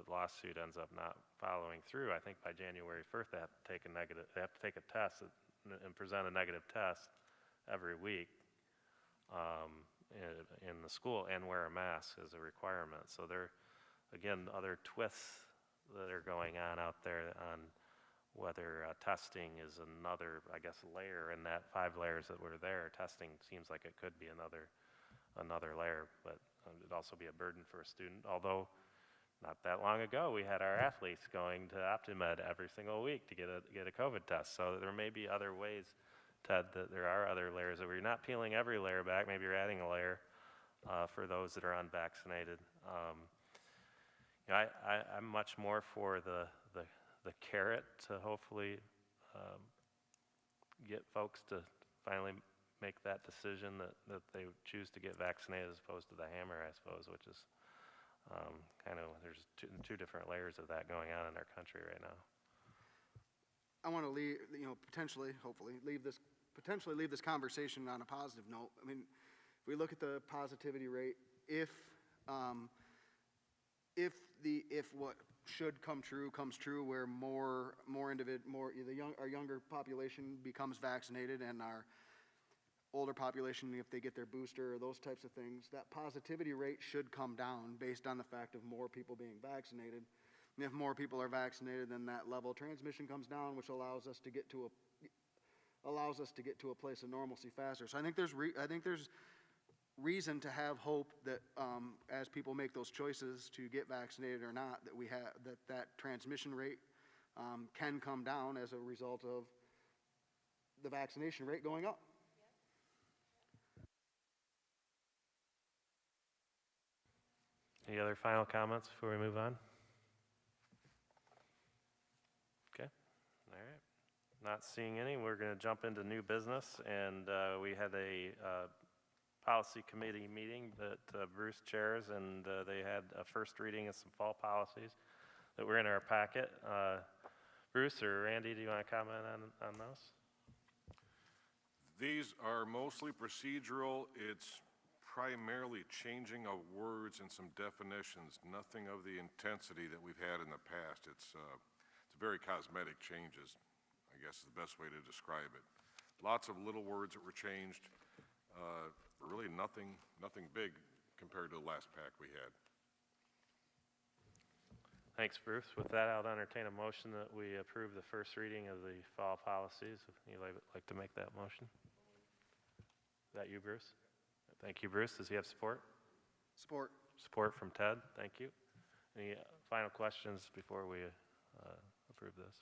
lawsuit ends up not following through, I think by January 1st they have to take a test and present a negative test every week in the school, and wear a mask as a requirement. So there, again, other twists that are going on out there on whether testing is another, I guess, layer in that 5 layers that were there. Testing seems like it could be another layer, but it'd also be a burden for a student. Although not that long ago, we had our athletes going to Optimed every single week to get a COVID test. So there may be other ways, Ted, that there are other layers that we're not peeling every layer back. Maybe you're adding a layer for those that are unvaccinated. I'm much more for the carrot to hopefully get folks to finally make that decision that they choose to get vaccinated, as opposed to the hammer, I suppose, which is there's two different layers of that going on in our country right now. I want to leave, hopefully leave this conversation on a positive note. If we look at the positivity rate, if what should come true comes true, where our younger population becomes vaccinated, and our older population, if they get their booster or those types of things, that positivity rate should come down based on the fact of more people being vaccinated. And if more people are vaccinated, then that level of transmission comes down, which allows us to get to a place of normalcy faster. So I think there's reason to have hope that as people make those choices to get vaccinated or not, that transmission rate can come down as a result of the vaccination rate going up. Any other final comments before we move on? Okay, all right. Not seeing any, we're going to jump into new business, and we had a policy committee meeting that Bruce chairs, and they had a first reading of some fall policies that were in our packet. Bruce or Randy, do you want to comment on those? These are mostly procedural. It's primarily changing of words and some definitions, nothing of the intensity that we've had in the past. It's very cosmetic changes, I guess is the best way to describe it. Lots of little words that were changed. really nothing big compared to the last pack we had. Thanks, Bruce. With that, I'll entertain a motion that we approve the first reading of the fall policies. If you'd like to make that motion? Is that you, Bruce? Thank you, Bruce. Does he have support? Support. Support from Ted. Thank you. Any final questions before we approve this?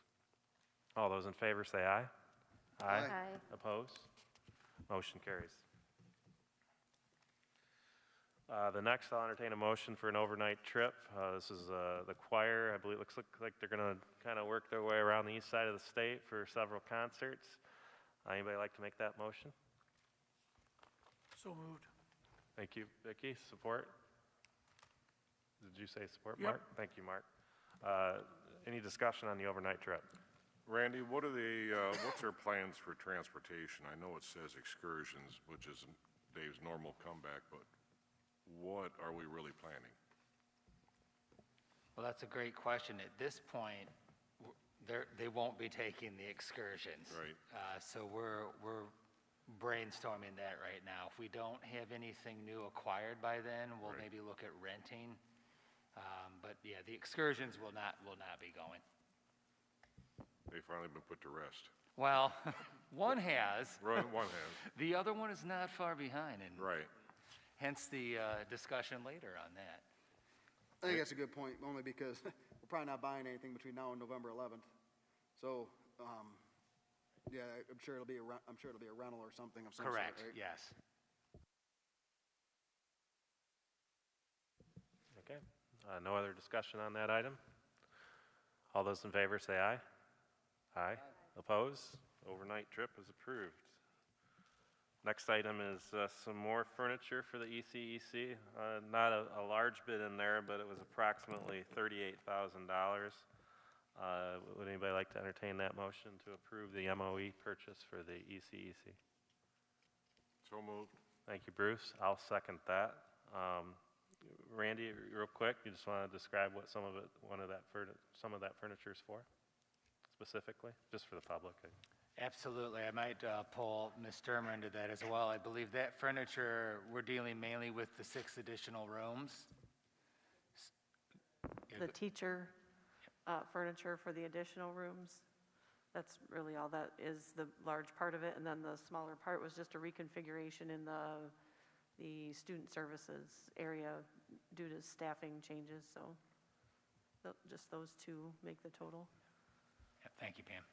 All those in favor say aye. Aye. Opposed? Motion carries. The next, I'll entertain a motion for an overnight trip. This is the choir. I believe it looks like they're going to kind of work their way around the east side of the state for several concerts. Anybody like to make that motion? So moved. Thank you, Vicki. Support? Did you say support, Yep. Mark? Thank you, Mark. Any discussion on the overnight trip? Randy, what's their plans for transportation? I know it says excursions, which is Dave's normal comeback, but what are we really planning? Well, that's a great question. At this point, they won't be taking the excursions. Right. So we're brainstorming that right now. If we don't have anything new acquired by then, we'll Right. maybe look at renting. But yeah, the excursions will not be going. They've finally been put to rest. Well, one has. One has. The other one is not far behind, and Right. hence the discussion later on that. I think that's a good point, only because we're probably not buying anything between now and November 11th. So, yeah, I'm sure it'll be a rental or something of some sort, Correct, right? yes. Okay. No other discussion on that item? All those in favor say aye. Aye. Oppose? Overnight trip is approved. Next item is some more furniture for the ECEC. Not a large bid in there, but it was approximately $38,000. Would anybody like to entertain that motion to approve the MOE purchase for the ECEC? So moved. Thank you, Bruce. I'll second that. Randy, real quick, you just want to describe what some of that furniture is for, specifically, just for the public? Absolutely. I might pull Ms. Sturmer into that as well. I believe that furniture, we're dealing mainly with the 6 additional rooms. The teacher furniture for the additional rooms. That's really all that is, the large part of it. And then the smaller part was just a reconfiguration in the student services area due to staffing changes. So just those two make the total. Yeah, thank you, Pam.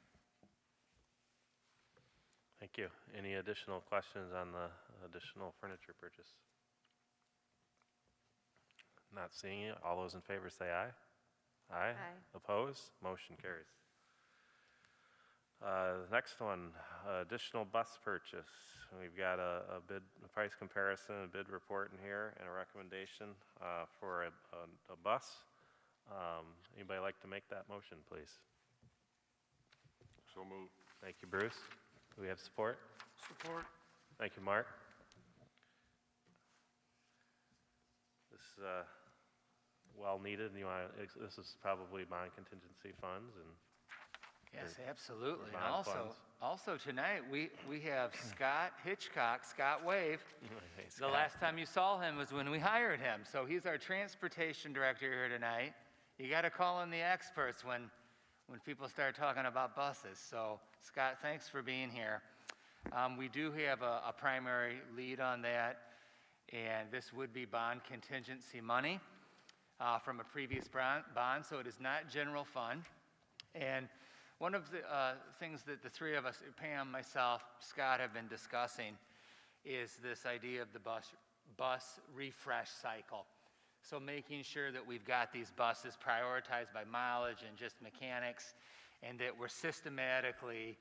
Thank you. Any additional questions on the additional furniture purchase? Not seeing it. All those in favor say aye. Aye. Oppose? Motion carries. Next one, additional bus purchase. We've got a price comparison, a bid report in here, and a recommendation for a bus. Anybody like to make that motion, please? So moved. Thank you, Bruce. Do we have support? Support. Thank you, Mark. This is well needed. This is probably bond contingency funds and. Yes, absolutely. And bond funds. also tonight, we have Scott Hitchcock, Scott Wave. Hey, The Scott. last time you saw him was when we hired him. So he's our transportation director here tonight. You got to call in the experts when people start talking about buses. So Scott, thanks for being here. We do have a primary lead on that, and this would be bond contingency money from a previous bond, so it is not general fund. And one of the things that the three of us, Pam, myself, Scott, have been discussing is this idea of the bus refresh cycle. So making sure that we've got these buses prioritized by mileage and just mechanics, and that we're systematically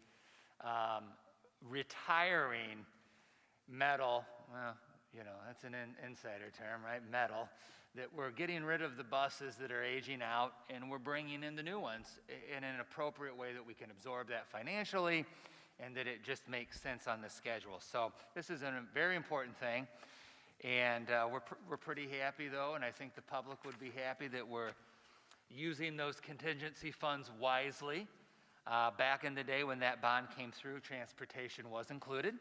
retiring metal, well, you know, that's an insider term, right? Metal. That we're getting rid of the buses that are aging out and we're bringing in the new ones in an appropriate way that we can absorb that financially and that it just makes sense on the schedule. So this is a very important thing. And we're pretty happy, though, and I think the public would be happy that we're using those contingency funds wisely. Back in the day when that bond came through, transportation was included.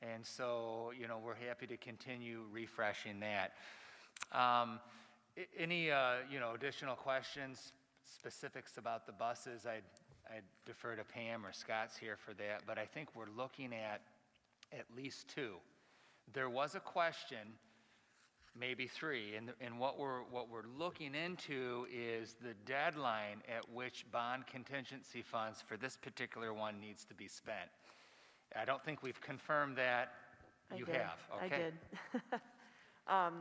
And so, you know, we're happy to continue refreshing that. Any, you know, additional questions, specifics about the buses? I'd defer to Pam or Scott's here for that, but I think we're looking at least 2. There was a question, maybe 3, and what we're looking into is the deadline at which bond contingency funds for this particular one needs to be spent. I don't think we've confirmed that. You have, okay? I did.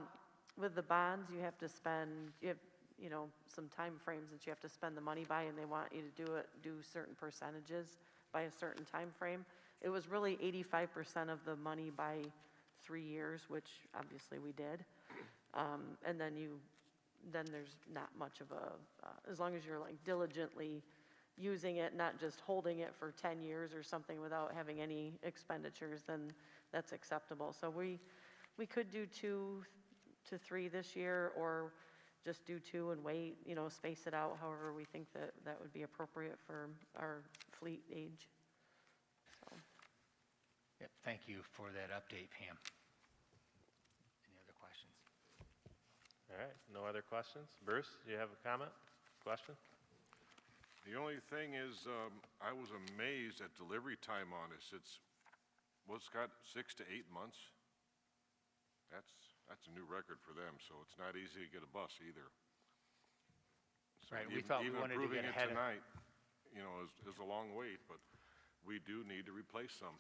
With the bonds, you have to spend, you know, some time frames that you have to spend the money by, and they want you to do certain percentages by a certain time frame. It was really 85% of the money by 3 years, which obviously we did. And then there's not much of a, as long as you're like diligently using it, not just holding it for 10 years or something without having any expenditures, then that's acceptable. So we could do 2 to 3 this year, or just do 2 and wait, you know, space it out however we think that would be appropriate for our fleet age. So. Yep, thank you for that update, Pam. Any other questions? All right, no other questions? Bruce, do you have a comment, question? The only thing is, I was amazed at delivery time on this. It's got 6 to 8 months. That's a new record for them, so it's not easy to get a bus either. So Right, we thought we wanted to get ahead of it. Tonight, you know, is a long wait, but we do need to replace some.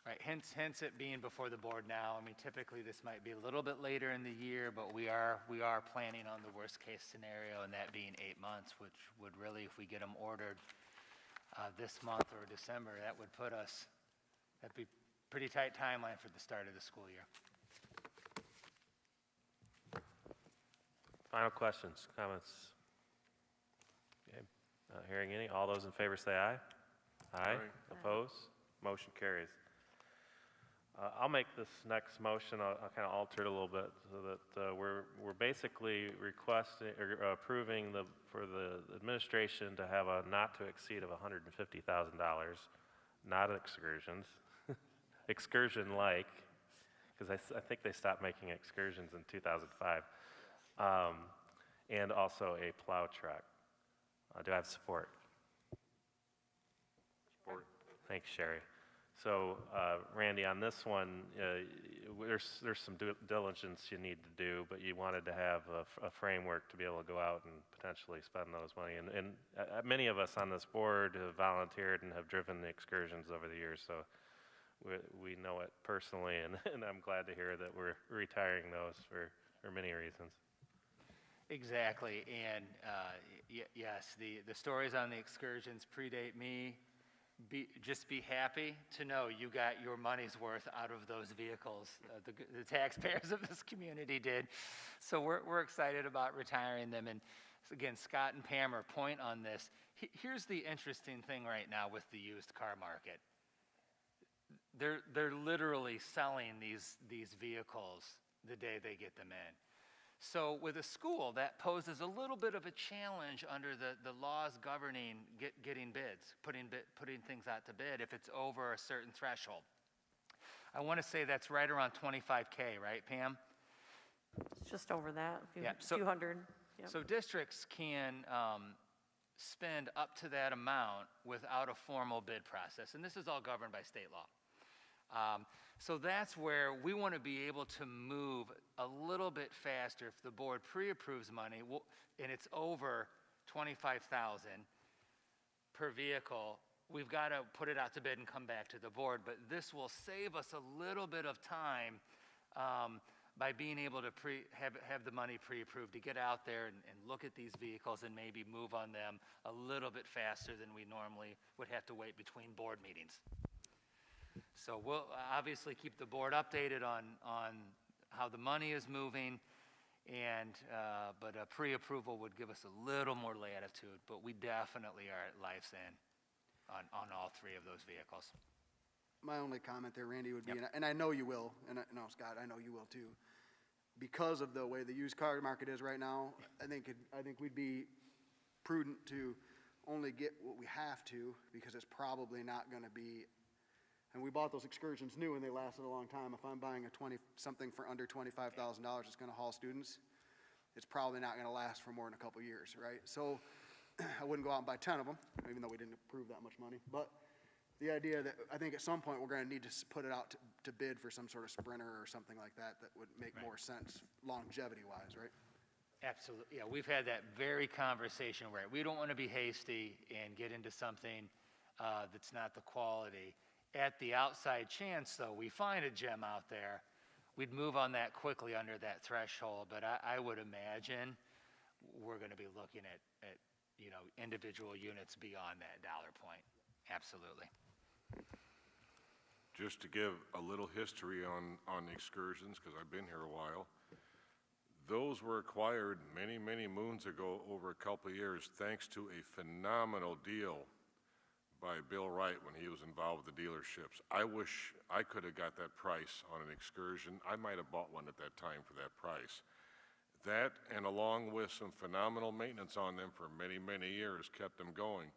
Right, hence it being before the board now. I mean, typically this might be a little bit later in the year, but we are planning on the worst case scenario, and that being 8 months, which would really, if we get them ordered this month or December, that'd be pretty tight timeline for the start of the school year. Final questions, comments? Okay, not hearing any. All those in favor say aye. Aye. Opposed? Motion carries. I'll make this next motion, I'll kind of alter it a little bit, so that we're basically requesting, or approving for the administration to have a not to exceed of $150,000, not excursions, excursion-like, because I think they stopped making excursions in 2005, and also a plow truck. Do I have support? Support. Thanks, Sherry. So, Randy, on this one, there's some due diligence you need to do, but you wanted to have a framework to be able to go out and potentially spend those money. And many of us on this board have volunteered and have driven the excursions over the years, so we know it personally, and I'm glad to hear that we're retiring those for many reasons. Exactly, and yes, the stories on the excursions predate me. Just be happy to know you got your money's worth out of those vehicles. The taxpayers of this community did. So we're excited about retiring them. And again, Scott and Pam are point on this. Here's the interesting thing right now with the used car market. They're literally selling these vehicles the day they get them in. So with a school, that poses a little bit of a challenge under the laws governing getting bids, putting things out to bid if it's over a certain threshold. I want to say that's right around $25K, right, Pam? It's just over that, a so, few hundred. Yep. So districts can spend up to that amount without a formal bid process, and this is all governed by state law. So that's where we want to be able to move a little bit faster. If the board pre-approves money and it's over $25,000 per vehicle, we've got to put it out to bid and come back to the board. But this will save us a little bit of time by being able to have the money pre-approved to get out there and look at these vehicles and maybe move on them a little bit faster than we normally would have to wait between board meetings. So we'll obviously keep the board updated on how the money is moving, but a pre-approval would give us a little more latitude, but we definitely are at life's end on all 3 of those vehicles. My only comment there, Randy, would be, Yep. and I know you will, and no, Scott, I know you will too, because of the way the used car market is right now, I think we'd be prudent to only get what we have to, because it's probably not going to be And we bought those excursions new and they lasted a long time. If I'm buying something for under $25,000 that's gonna haul students, it's probably not gonna last for more than a couple years, right? So I wouldn't go out and buy 10 of them, even though we didn't approve that much money. But the idea that I think at some point we're gonna need to put it out to bid for some sort of sprinter or something like that that would make more sense longevity-wise, right? Absolutely, yeah, we've had that very conversation where we don't want to be hasty and get into something that's not the quality. At the outside chance, though, we find a gem out there, we'd move on that quickly under that threshold, but I would imagine we're going to be looking at individual units beyond that dollar point. Absolutely. Just to give a little history on excursions, because I've been here a while, those were acquired many, many moons ago over a couple of years, thanks to a phenomenal deal by Bill Wright when he was involved with the dealerships. I wish I could have got that price on an excursion. I might have bought one at that time for that price. That, and along with some phenomenal maintenance on them for many, many years, kept them going.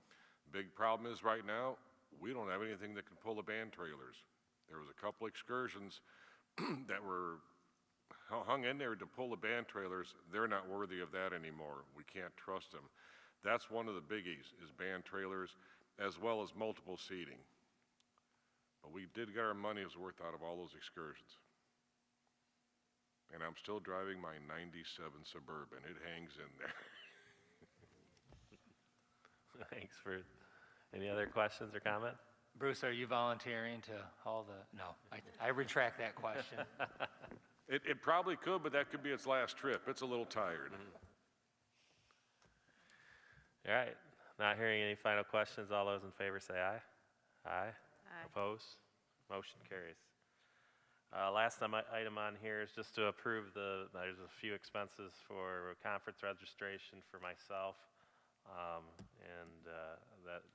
Big problem is right now, we don't have anything that can pull the band trailers. There was a couple excursions that were hung in there to pull the band trailers. They're not worthy of that anymore. We can't trust them. That's one of the biggies, is band trailers, as well as multiple seating. But we did get our money's worth out of all those excursions. And I'm still driving my 97 Suburban. It hangs in there. Thanks for, any other questions or comment? Bruce, are you volunteering to haul the, no, I retract that question. It probably could, but that could be its last trip. It's a little tired. All right, not hearing any final questions. All those in favor say aye. Aye. Aye. Opposed? Motion carries. Last item on here is just to approve there's a few expenses for conference registration for myself.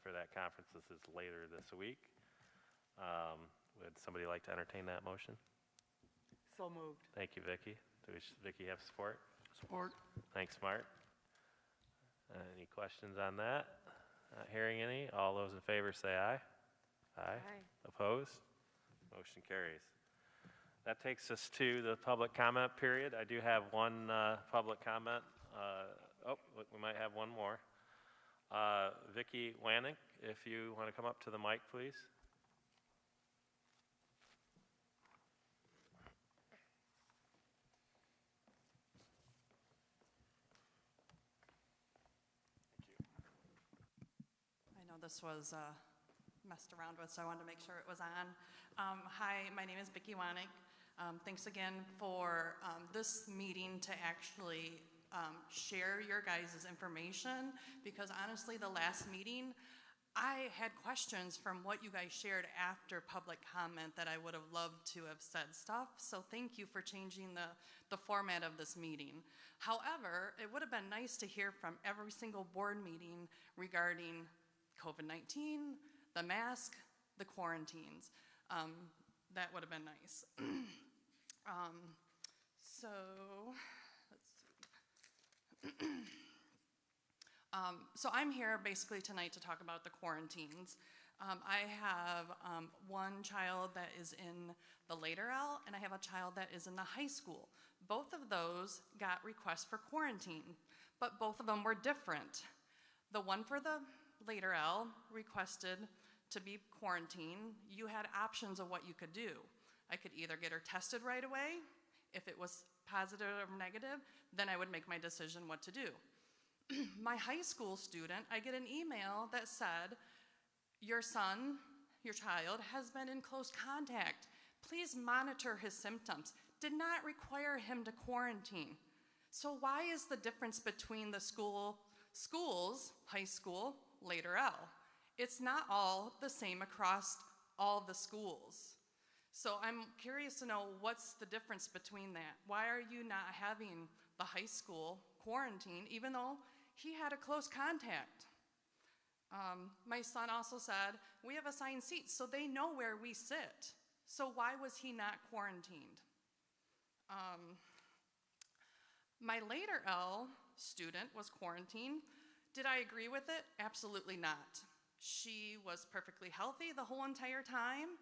For that conference, this is later this week. Would somebody like to entertain that motion? So moved. Thank you, Vicki. Vicki have support? Support. Thanks, Mark. Any questions on that? Not hearing any. All those in favor say aye. Aye. Opposed? Motion carries. That takes us to the public comment period. I do have one public comment. We might have one more. Vicki Wannick, if you want to come up to the mic, please. I know this was messed around with, so I wanted to make sure it was on. Hi, my name is Vicki Wannick. Thanks again for this meeting to actually share your guys' information, because honestly, the last meeting, I had questions from what you guys shared after public comment that I would have loved to have said stuff, so thank you for changing the format of this meeting. However, it would have been nice to hear from every single board meeting regarding COVID-19, the mask, the quarantines. That would have been nice. So, let's see. So I'm here basically tonight to talk about the quarantines. I have one child that is in the later L, and I have a child that is in the high school. Both of those got requests for quarantine, but both of them were different. The one for the later L requested to be quarantined. You had options of what you could do. I could either get her tested right away. If it was positive or negative, then I would make my decision what to do. My high school student, I get an email that said, your son, your child, has been in close contact. Please monitor his symptoms. Did not require him to quarantine. So why is the difference between the schools, high school, later L? It's not all the same across all the schools. So I'm curious to know what's the difference between that. Why are you not having the high school quarantine even though he had a close contact? My son also said, we have assigned seats so they know where we sit. So why was he not quarantined? My later L student was quarantined. Did I agree with it? Absolutely not. She was perfectly healthy the whole entire time.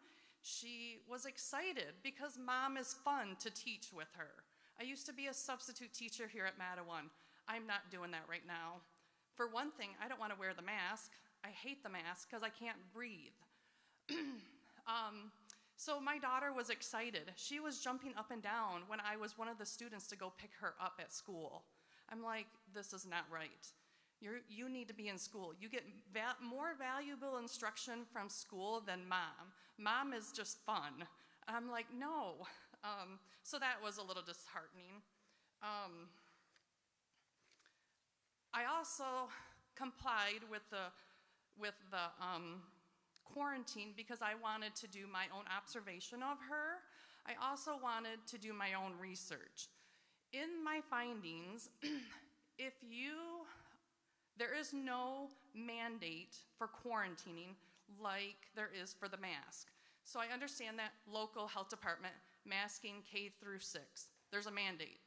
She was excited because Mom is fun to teach with her. I used to be a substitute teacher here at Mattawan. I'm not doing that right now. For one thing, I don't want to wear the mask. I hate the mask because I can't breathe. So my daughter was excited. She was jumping up and down when I was one of the students to go pick her up at school. I'm like, this is not right. You need to be in school. You get more valuable instruction from school than Mom. Mom is just fun. I'm like, no. So that was a little disheartening. I also complied with the quarantine because I wanted to do my own observation of her. I also wanted to do my own research. In my findings, there is no mandate for quarantining like there is for the mask. So I understand that local health department, masking K through 6, there's a mandate.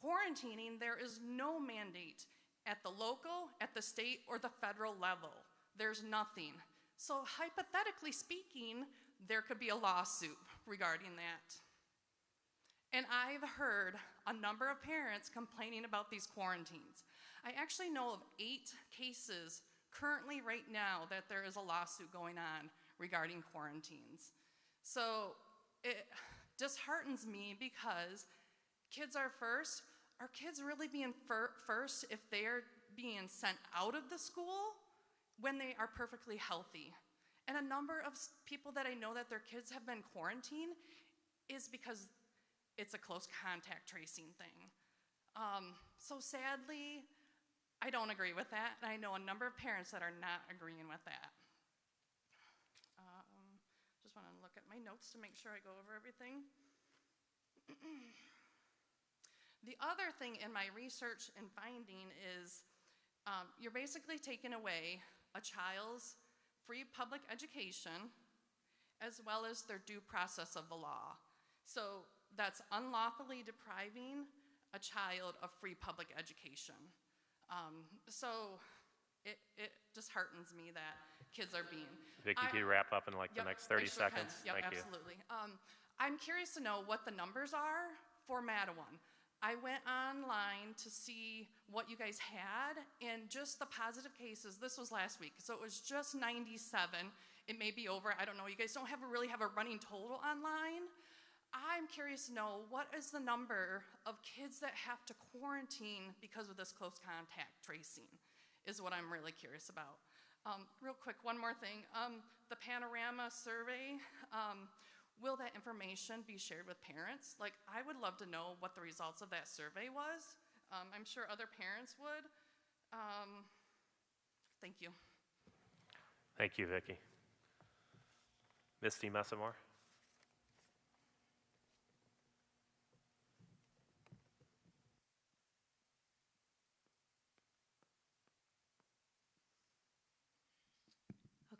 Quarantining, there is no mandate at the local, at the state, or the federal level. There's nothing. So hypothetically speaking, there could be a lawsuit regarding that. And I've heard a number of parents complaining about these quarantines. I actually know of 8 cases currently right now that there is a lawsuit going on regarding quarantines. So it disheartens me because kids are first. Are kids really being first if they're being sent out of the school when they are perfectly healthy? And a number of people that I know that their kids have been quarantined is because it's a close contact tracing thing. So sadly, I don't agree with that, and I know a number of parents that are not agreeing with that. Just want to look at my notes to make sure I go over everything. The other thing in my research and finding is you're basically taking away a child's free public education as well as their due process of the law. So that's unlawfully depriving a child of free public education. So it disheartens me that kids are being... Vicki, can you wrap up in like the next 30 seconds? Yep, Thank you. absolutely. I'm curious to know what the numbers are for Mattawan. I went online to see what you guys had, and just the positive cases, this was last week, so it was just 97. It may be over, I don't know. You guys don't really have a running total online. I'm curious to know, what is the number of kids that have to quarantine because of this close contact tracing, is what I'm really curious about. Real quick, one more thing. The Panorama survey, will that information be shared with parents? Like, I would love to know what the results of that survey was. I'm sure other parents would. Thank you. Thank you, Vicki. Misty Messamore.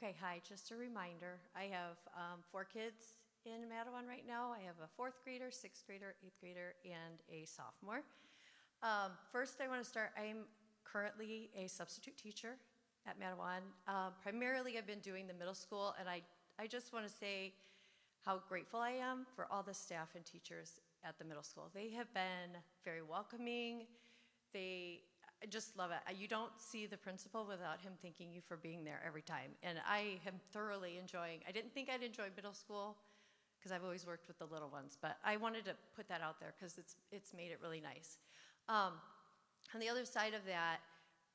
Okay, hi, just a reminder, I have 4 kids in Mattawan right now. I have a 4th grader, 6th grader, 8th grader, and a sophomore. First, I want to start, I'm currently a substitute teacher at Mattawan. Primarily, I've been doing the middle school, and I just want to say how grateful I am for all the staff and teachers at the middle school. They have been very welcoming. I just love it. You don't see the principal without him thanking you for being there every time. And I am thoroughly enjoying, I didn't think I'd enjoy middle school because I've always worked with the little ones, but I wanted to put that out there because it's made it really nice. On the other side of that,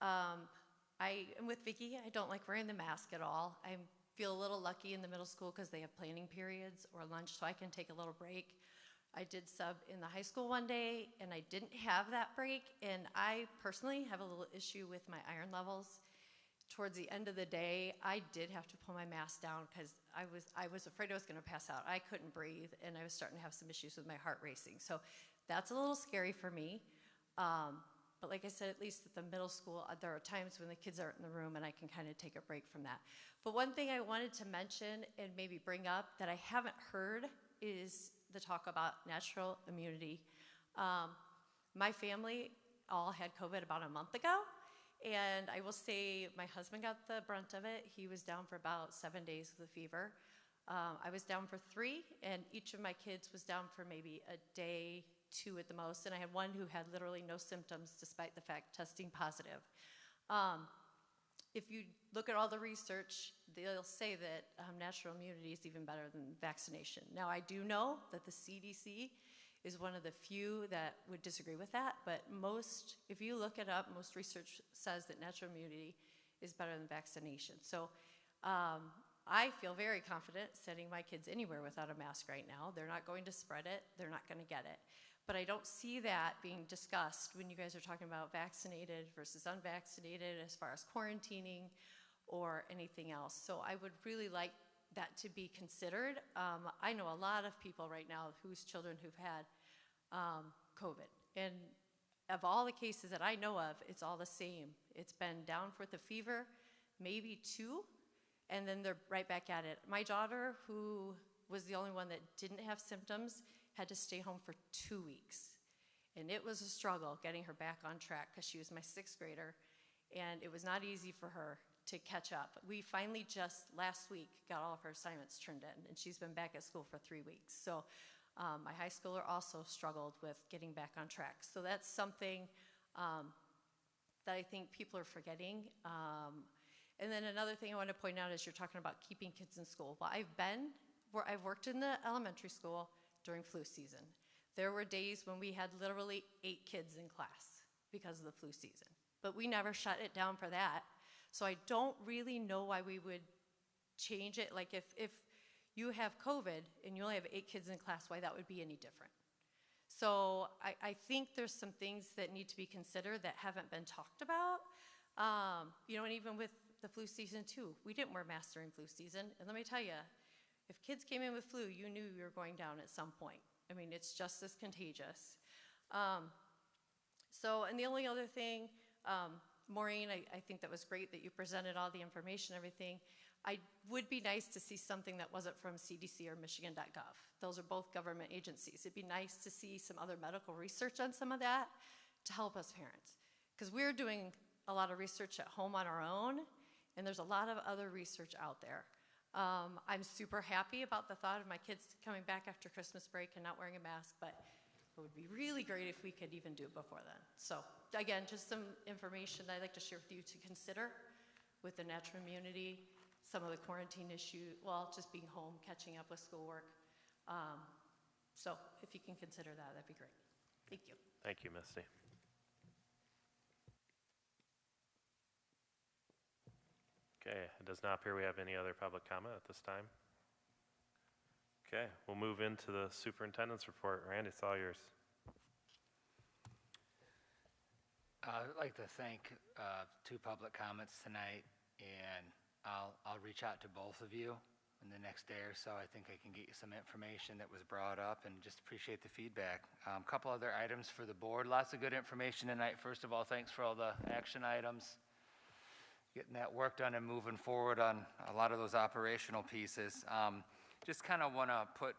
I am with Vicki. I don't like wearing the mask at all. I feel a little lucky in the middle school because they have planning periods or lunch, so I can take a little break. I did sub in the high school one day, and I didn't have that break, and I personally have a little issue with my iron levels. Towards the end of the day, I did have to pull my mask down because I was afraid I was going to pass out. I couldn't breathe, and I was starting to have some issues with my heart racing. So that's a little scary for me. But like I said, at least at the middle school, there are times when the kids aren't in the room, and I can kind of take a break from that. But one thing I wanted to mention and maybe bring up that I haven't heard is the talk about natural immunity. My family all had COVID about a month ago, and I will say my husband got the brunt of it. He was down for about 7 days with a fever. I was down for 3, and each of my kids was down for maybe a day, 2 at the most, and I had one who had literally no symptoms despite the fact testing positive. If you look at all the research, they'll say that natural immunity is even better than vaccination. Now, I do know that the CDC is one of the few that would disagree with that, but most, if you look it up, most research says that natural immunity is better than vaccination. So I feel very confident sending my kids anywhere without a mask right now. They're not going to spread it. They're not going to get it. But I don't see that being discussed when you guys are talking about vaccinated versus unvaccinated as far as quarantining or anything else. So I would really like that to be considered. I know a lot of people right now whose children who've had COVID. And of all the cases that I know of, it's all the same. It's been down for the fever, maybe 2, and then they're right back at it. My daughter, who was the only one that didn't have symptoms, had to stay home for 2 weeks. And it was a struggle getting her back on track because she was my 6th grader, and it was not easy for her to catch up. We finally just last week got all of her assignments turned in, and she's been back at school for 3 weeks. So my high schooler also struggled with getting back on track. So that's something that I think people are forgetting. And then another thing I want to point out is you're talking about keeping kids in school. Well, I've worked in the elementary school during flu season. There were days when we had literally 8 kids in class because of the flu season, but we never shut it down for that. So I don't really know why we would change it. Like if you have COVID and you only have 8 kids in class, why that would be any different. So I think there's some things that need to be considered that haven't been talked about. And even with the flu season too, we didn't wear masks during flu season. And let me tell you, if kids came in with flu, you knew you were going down at some point. I mean, it's just as contagious. And the only other thing, Maureen, I think that was great that you presented all the information and everything. I would be nice to see something that wasn't from CDC or Michigan.gov. Those are both government agencies. It'd be nice to see some other medical research on some of that to help us parents. Because we're doing a lot of research at home on our own, and there's a lot of other research out there. I'm super happy about the thought of my kids coming back after Christmas break and not wearing a mask, but it would be really great if we could even do it before then. So again, just some information that I'd like to share with you to consider with the natural immunity, some of the quarantine issue, just being home, catching up with schoolwork. So if you can consider that, that'd be great. Thank you. Thank you, Misty. Okay, it does not appear we have any other public comment at this time. Okay, we'll move into the superintendent's report. Randy, it's all yours. I'd like to thank 2 public comments tonight, and I'll reach out to both of you in the next day or so. I think I can get you some information that was brought up, and just appreciate the feedback. A couple other items for the board. Lots of good information tonight. First of all, thanks for all the action items, getting that work done and moving forward on a lot of those operational pieces. Just kind of want to put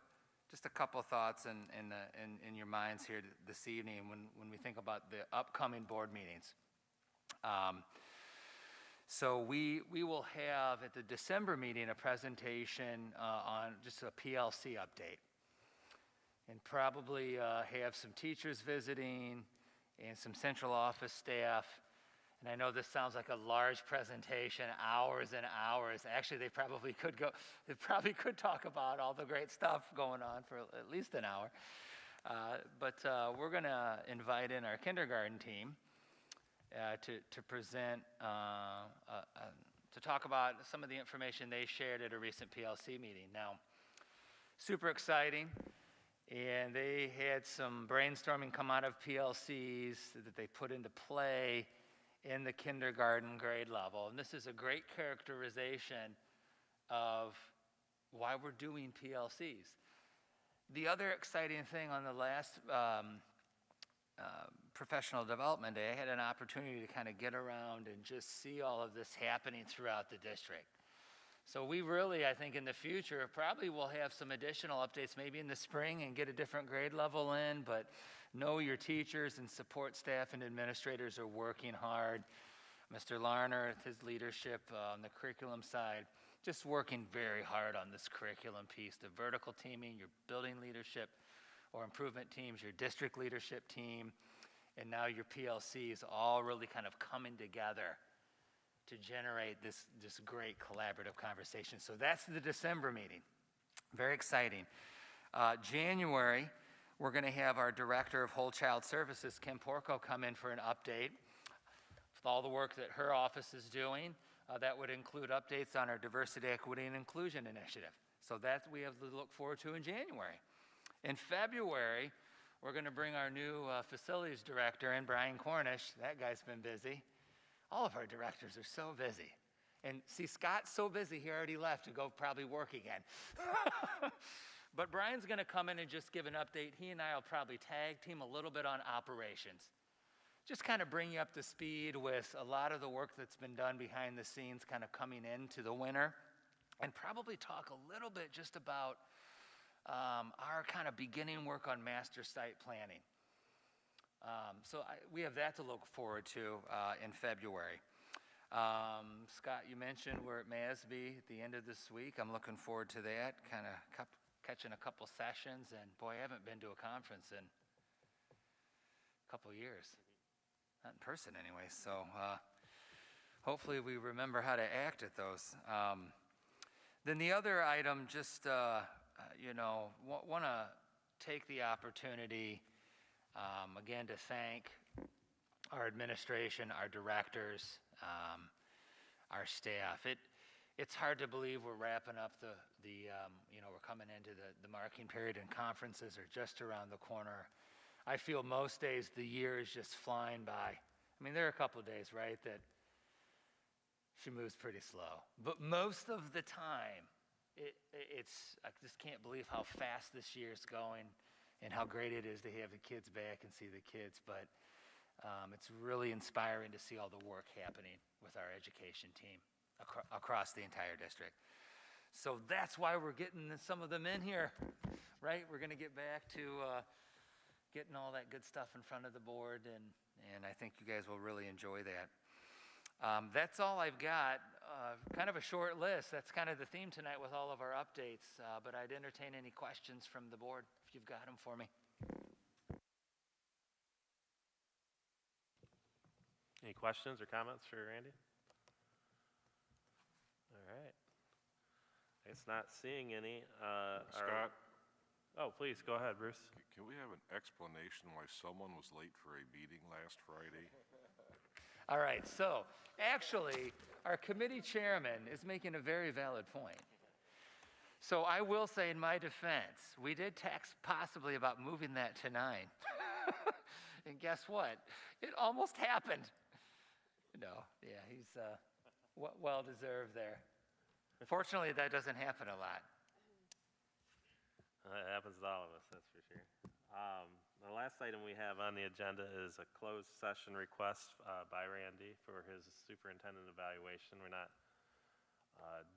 just a couple thoughts in your minds here this evening when we think about the upcoming board meetings. So we will have at the December meeting a presentation on just a PLC update, and probably have some teachers visiting and some central office staff. And I know this sounds like a large presentation, hours and hours. Actually, they probably could talk about all the great stuff going on for at least an hour. But we're going to invite in our kindergarten team to present, to talk about some of the information they shared at a recent PLC meeting. Now, super exciting. And they had some brainstorming come out of PLCs that they put into play in the kindergarten grade level. And this is a great characterization of why we're doing PLCs. The other exciting thing on the last professional development day, I had an opportunity to kind of get around and just see all of this happening throughout the district. So we really, I think in the future, probably will have some additional updates maybe in the spring and get a different grade level in, but know your teachers and support staff and administrators are working hard. Mr. Larner, with his leadership on the curriculum side, just working very hard on this curriculum piece, the vertical teaming, your building leadership or improvement teams, your district leadership team, and now your PLCs all really kind of coming together to generate this great collaborative conversation. So that's the December meeting. Very exciting. January, we're going to have our Director of Whole Child Services, Kim Porco, come in for an update with all the work that her office is doing. That would include updates on our Diversity, Equity, and Inclusion Initiative. So that we have to look forward to in January. In February, we're going to bring our new Facilities Director in, Brian Cornish. That guy's been busy. All of our directors are so busy. And see, Scott's so busy, he already left to go probably work again. But Brian's going to come in and just give an update. He and I will probably tag team a little bit on operations. Just kind of bring you up to speed with a lot of the work that's been done behind the scenes kind of coming into the winter. And probably talk a little bit just about our kind of beginning work on master site planning. We have that to look forward to in February. Scott, you mentioned we're at MASB at the end of this week. I'm looking forward to that, kind of catching a couple sessions. And boy, I haven't been to a conference in a couple years. Not in person anyway. So hopefully we remember how to act at those. Then the other item, just, want to take the opportunity again to thank our administration, our directors, our staff. It's hard to believe we're wrapping up we're coming into the marking period, and conferences are just around the corner. I feel most days the year is just flying by. I mean, there are a couple of days, right, that she moves pretty slow. But most of the time, I just can't believe how fast this year is going and how great it is to have the kids back and see the kids. But it's really inspiring to see all the work happening with our education team across the entire district. So that's why we're getting some of them in here, right? We're going to get back to getting all that good stuff in front of the board, and I think you guys will really enjoy that. That's all I've got. Kind of a short list. That's kind of the theme tonight with all of our updates, but I'd entertain any questions from the board if you've got them for me. Any questions or comments for Randy? All right. It's not seeing any. Scott? Oh, please, go ahead, Bruce. Can we have an explanation why someone was late for a meeting last Friday? All right, so actually, our committee chairman is making a very valid point. So I will say in my defense, we did text possibly about moving that to 9. And guess what? It almost happened. No, yeah, he's well-deserved there. Fortunately, that doesn't happen a lot. It happens to all of us, that's for sure. The last item we have on the agenda is a closed session request by Randy for his superintendent evaluation. We're not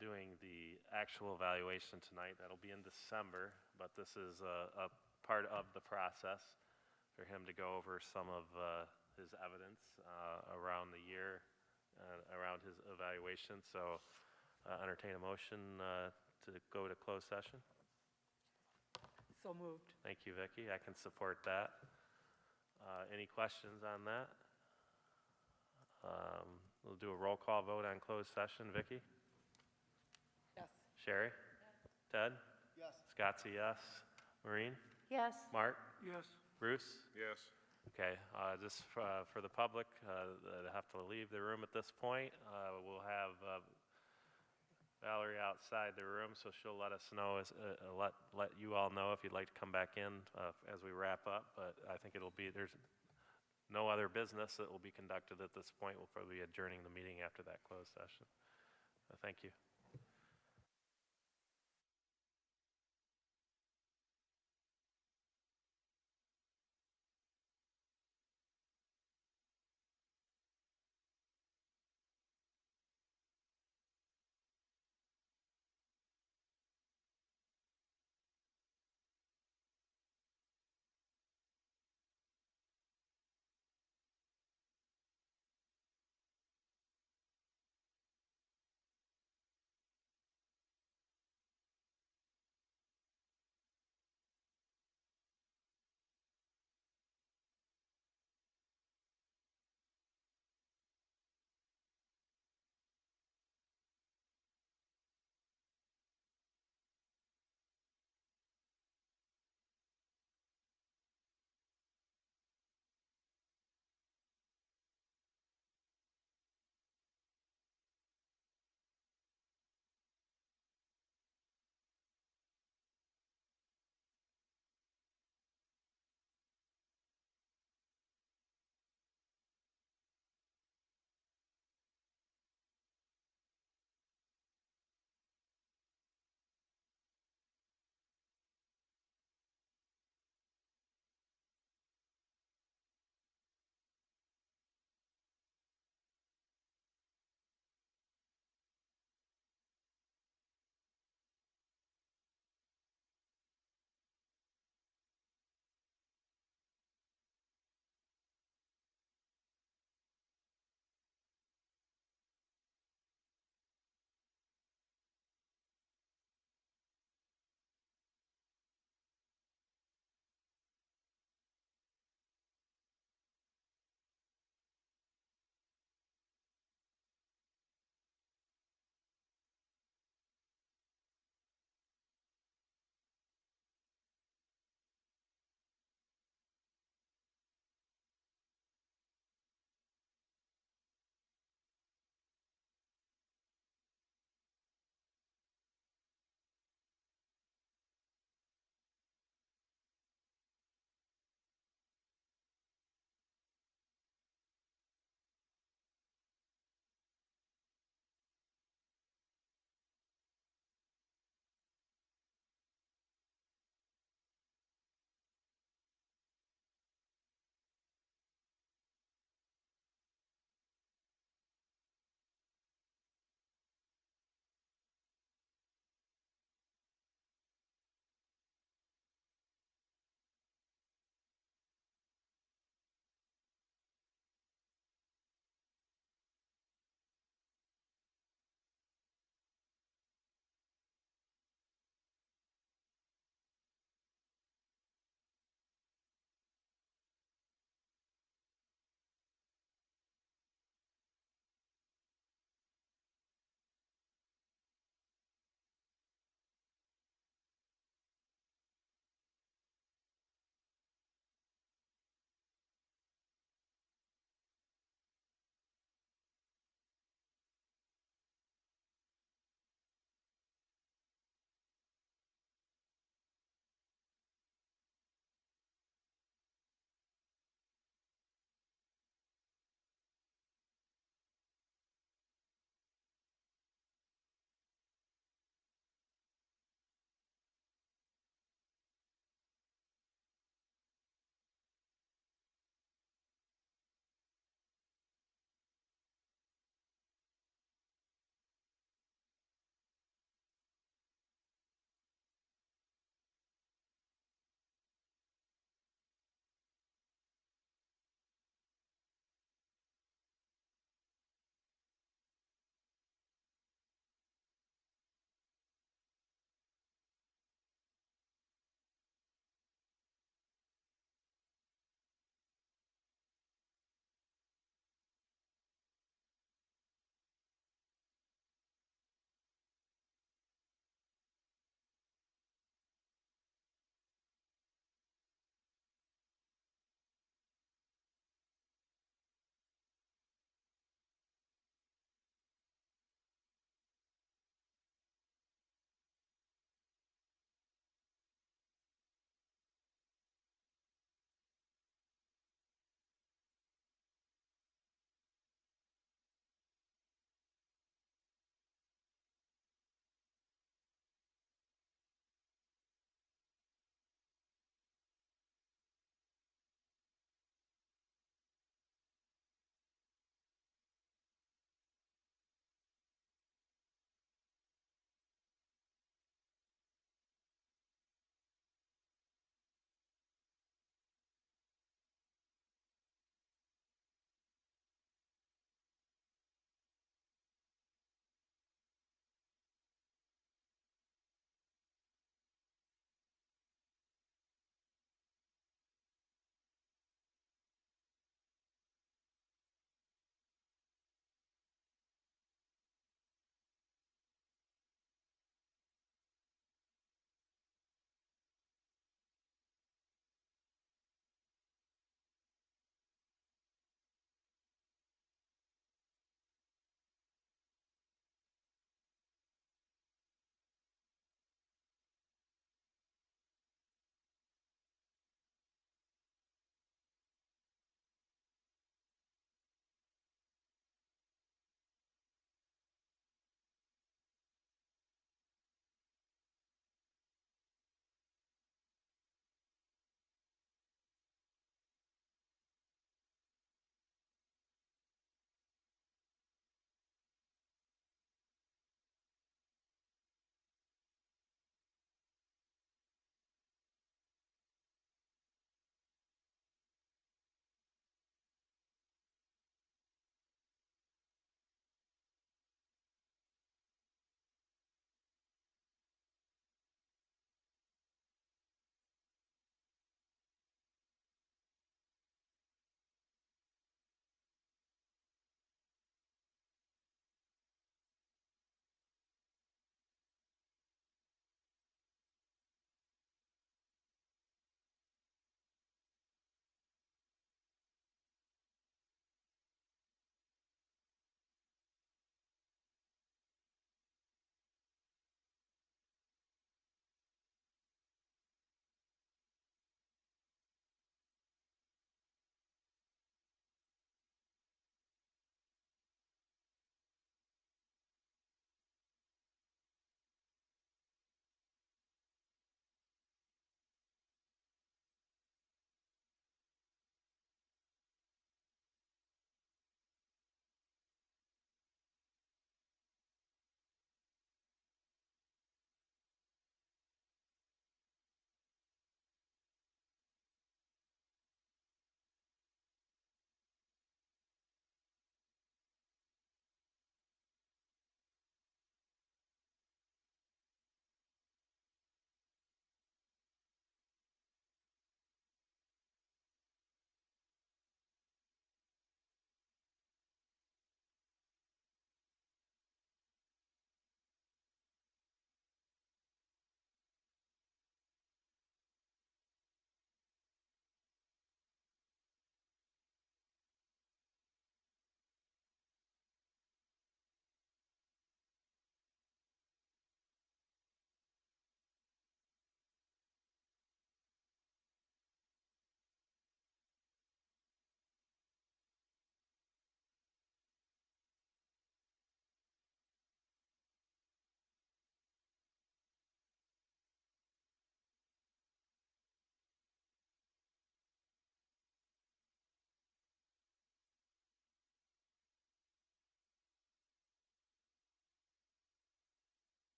doing the actual evaluation tonight. That'll be in December, but this is a part of the process for him to go over some of his evidence around the year, around his evaluation. So entertain a motion to go to closed session. So moved. Thank you, Vicki. I can support that. Any questions on that? We'll do a roll call vote on closed session. Vicki? Yes. Sherry? Ted? Yes. Scott's a yes. Maureen? Yes. Mark? Yes. Bruce? Yes. Okay, just for the public that have to leave the room at this point, we'll have Valerie outside the room, so she'll let us know, let you all know if you'd like to come back in as we wrap up. But I think there's no other business that will be conducted at this point. We'll probably be adjourning the meeting after that closed session. Thank you.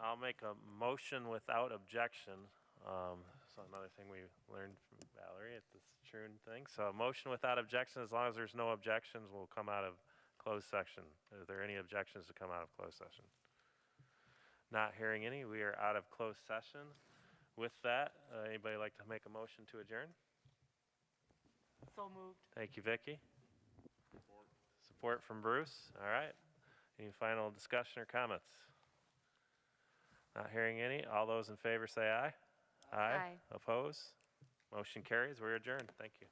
I'll make a motion without objection. So another thing we learned from Valerie at this Troon thing. So a motion without objection, as long as there's no objections, will come out of closed session. Are there any objections to come out of closed session? Not hearing any, we are out of closed session. With that, anybody like to make a motion to adjourn? So moved. Thank you, Vicki. Support from Bruce. All right. Any final discussion or comments? Not hearing any. All those in favor say aye. Aye. Oppose? Motion carries. We're adjourned. Thank you.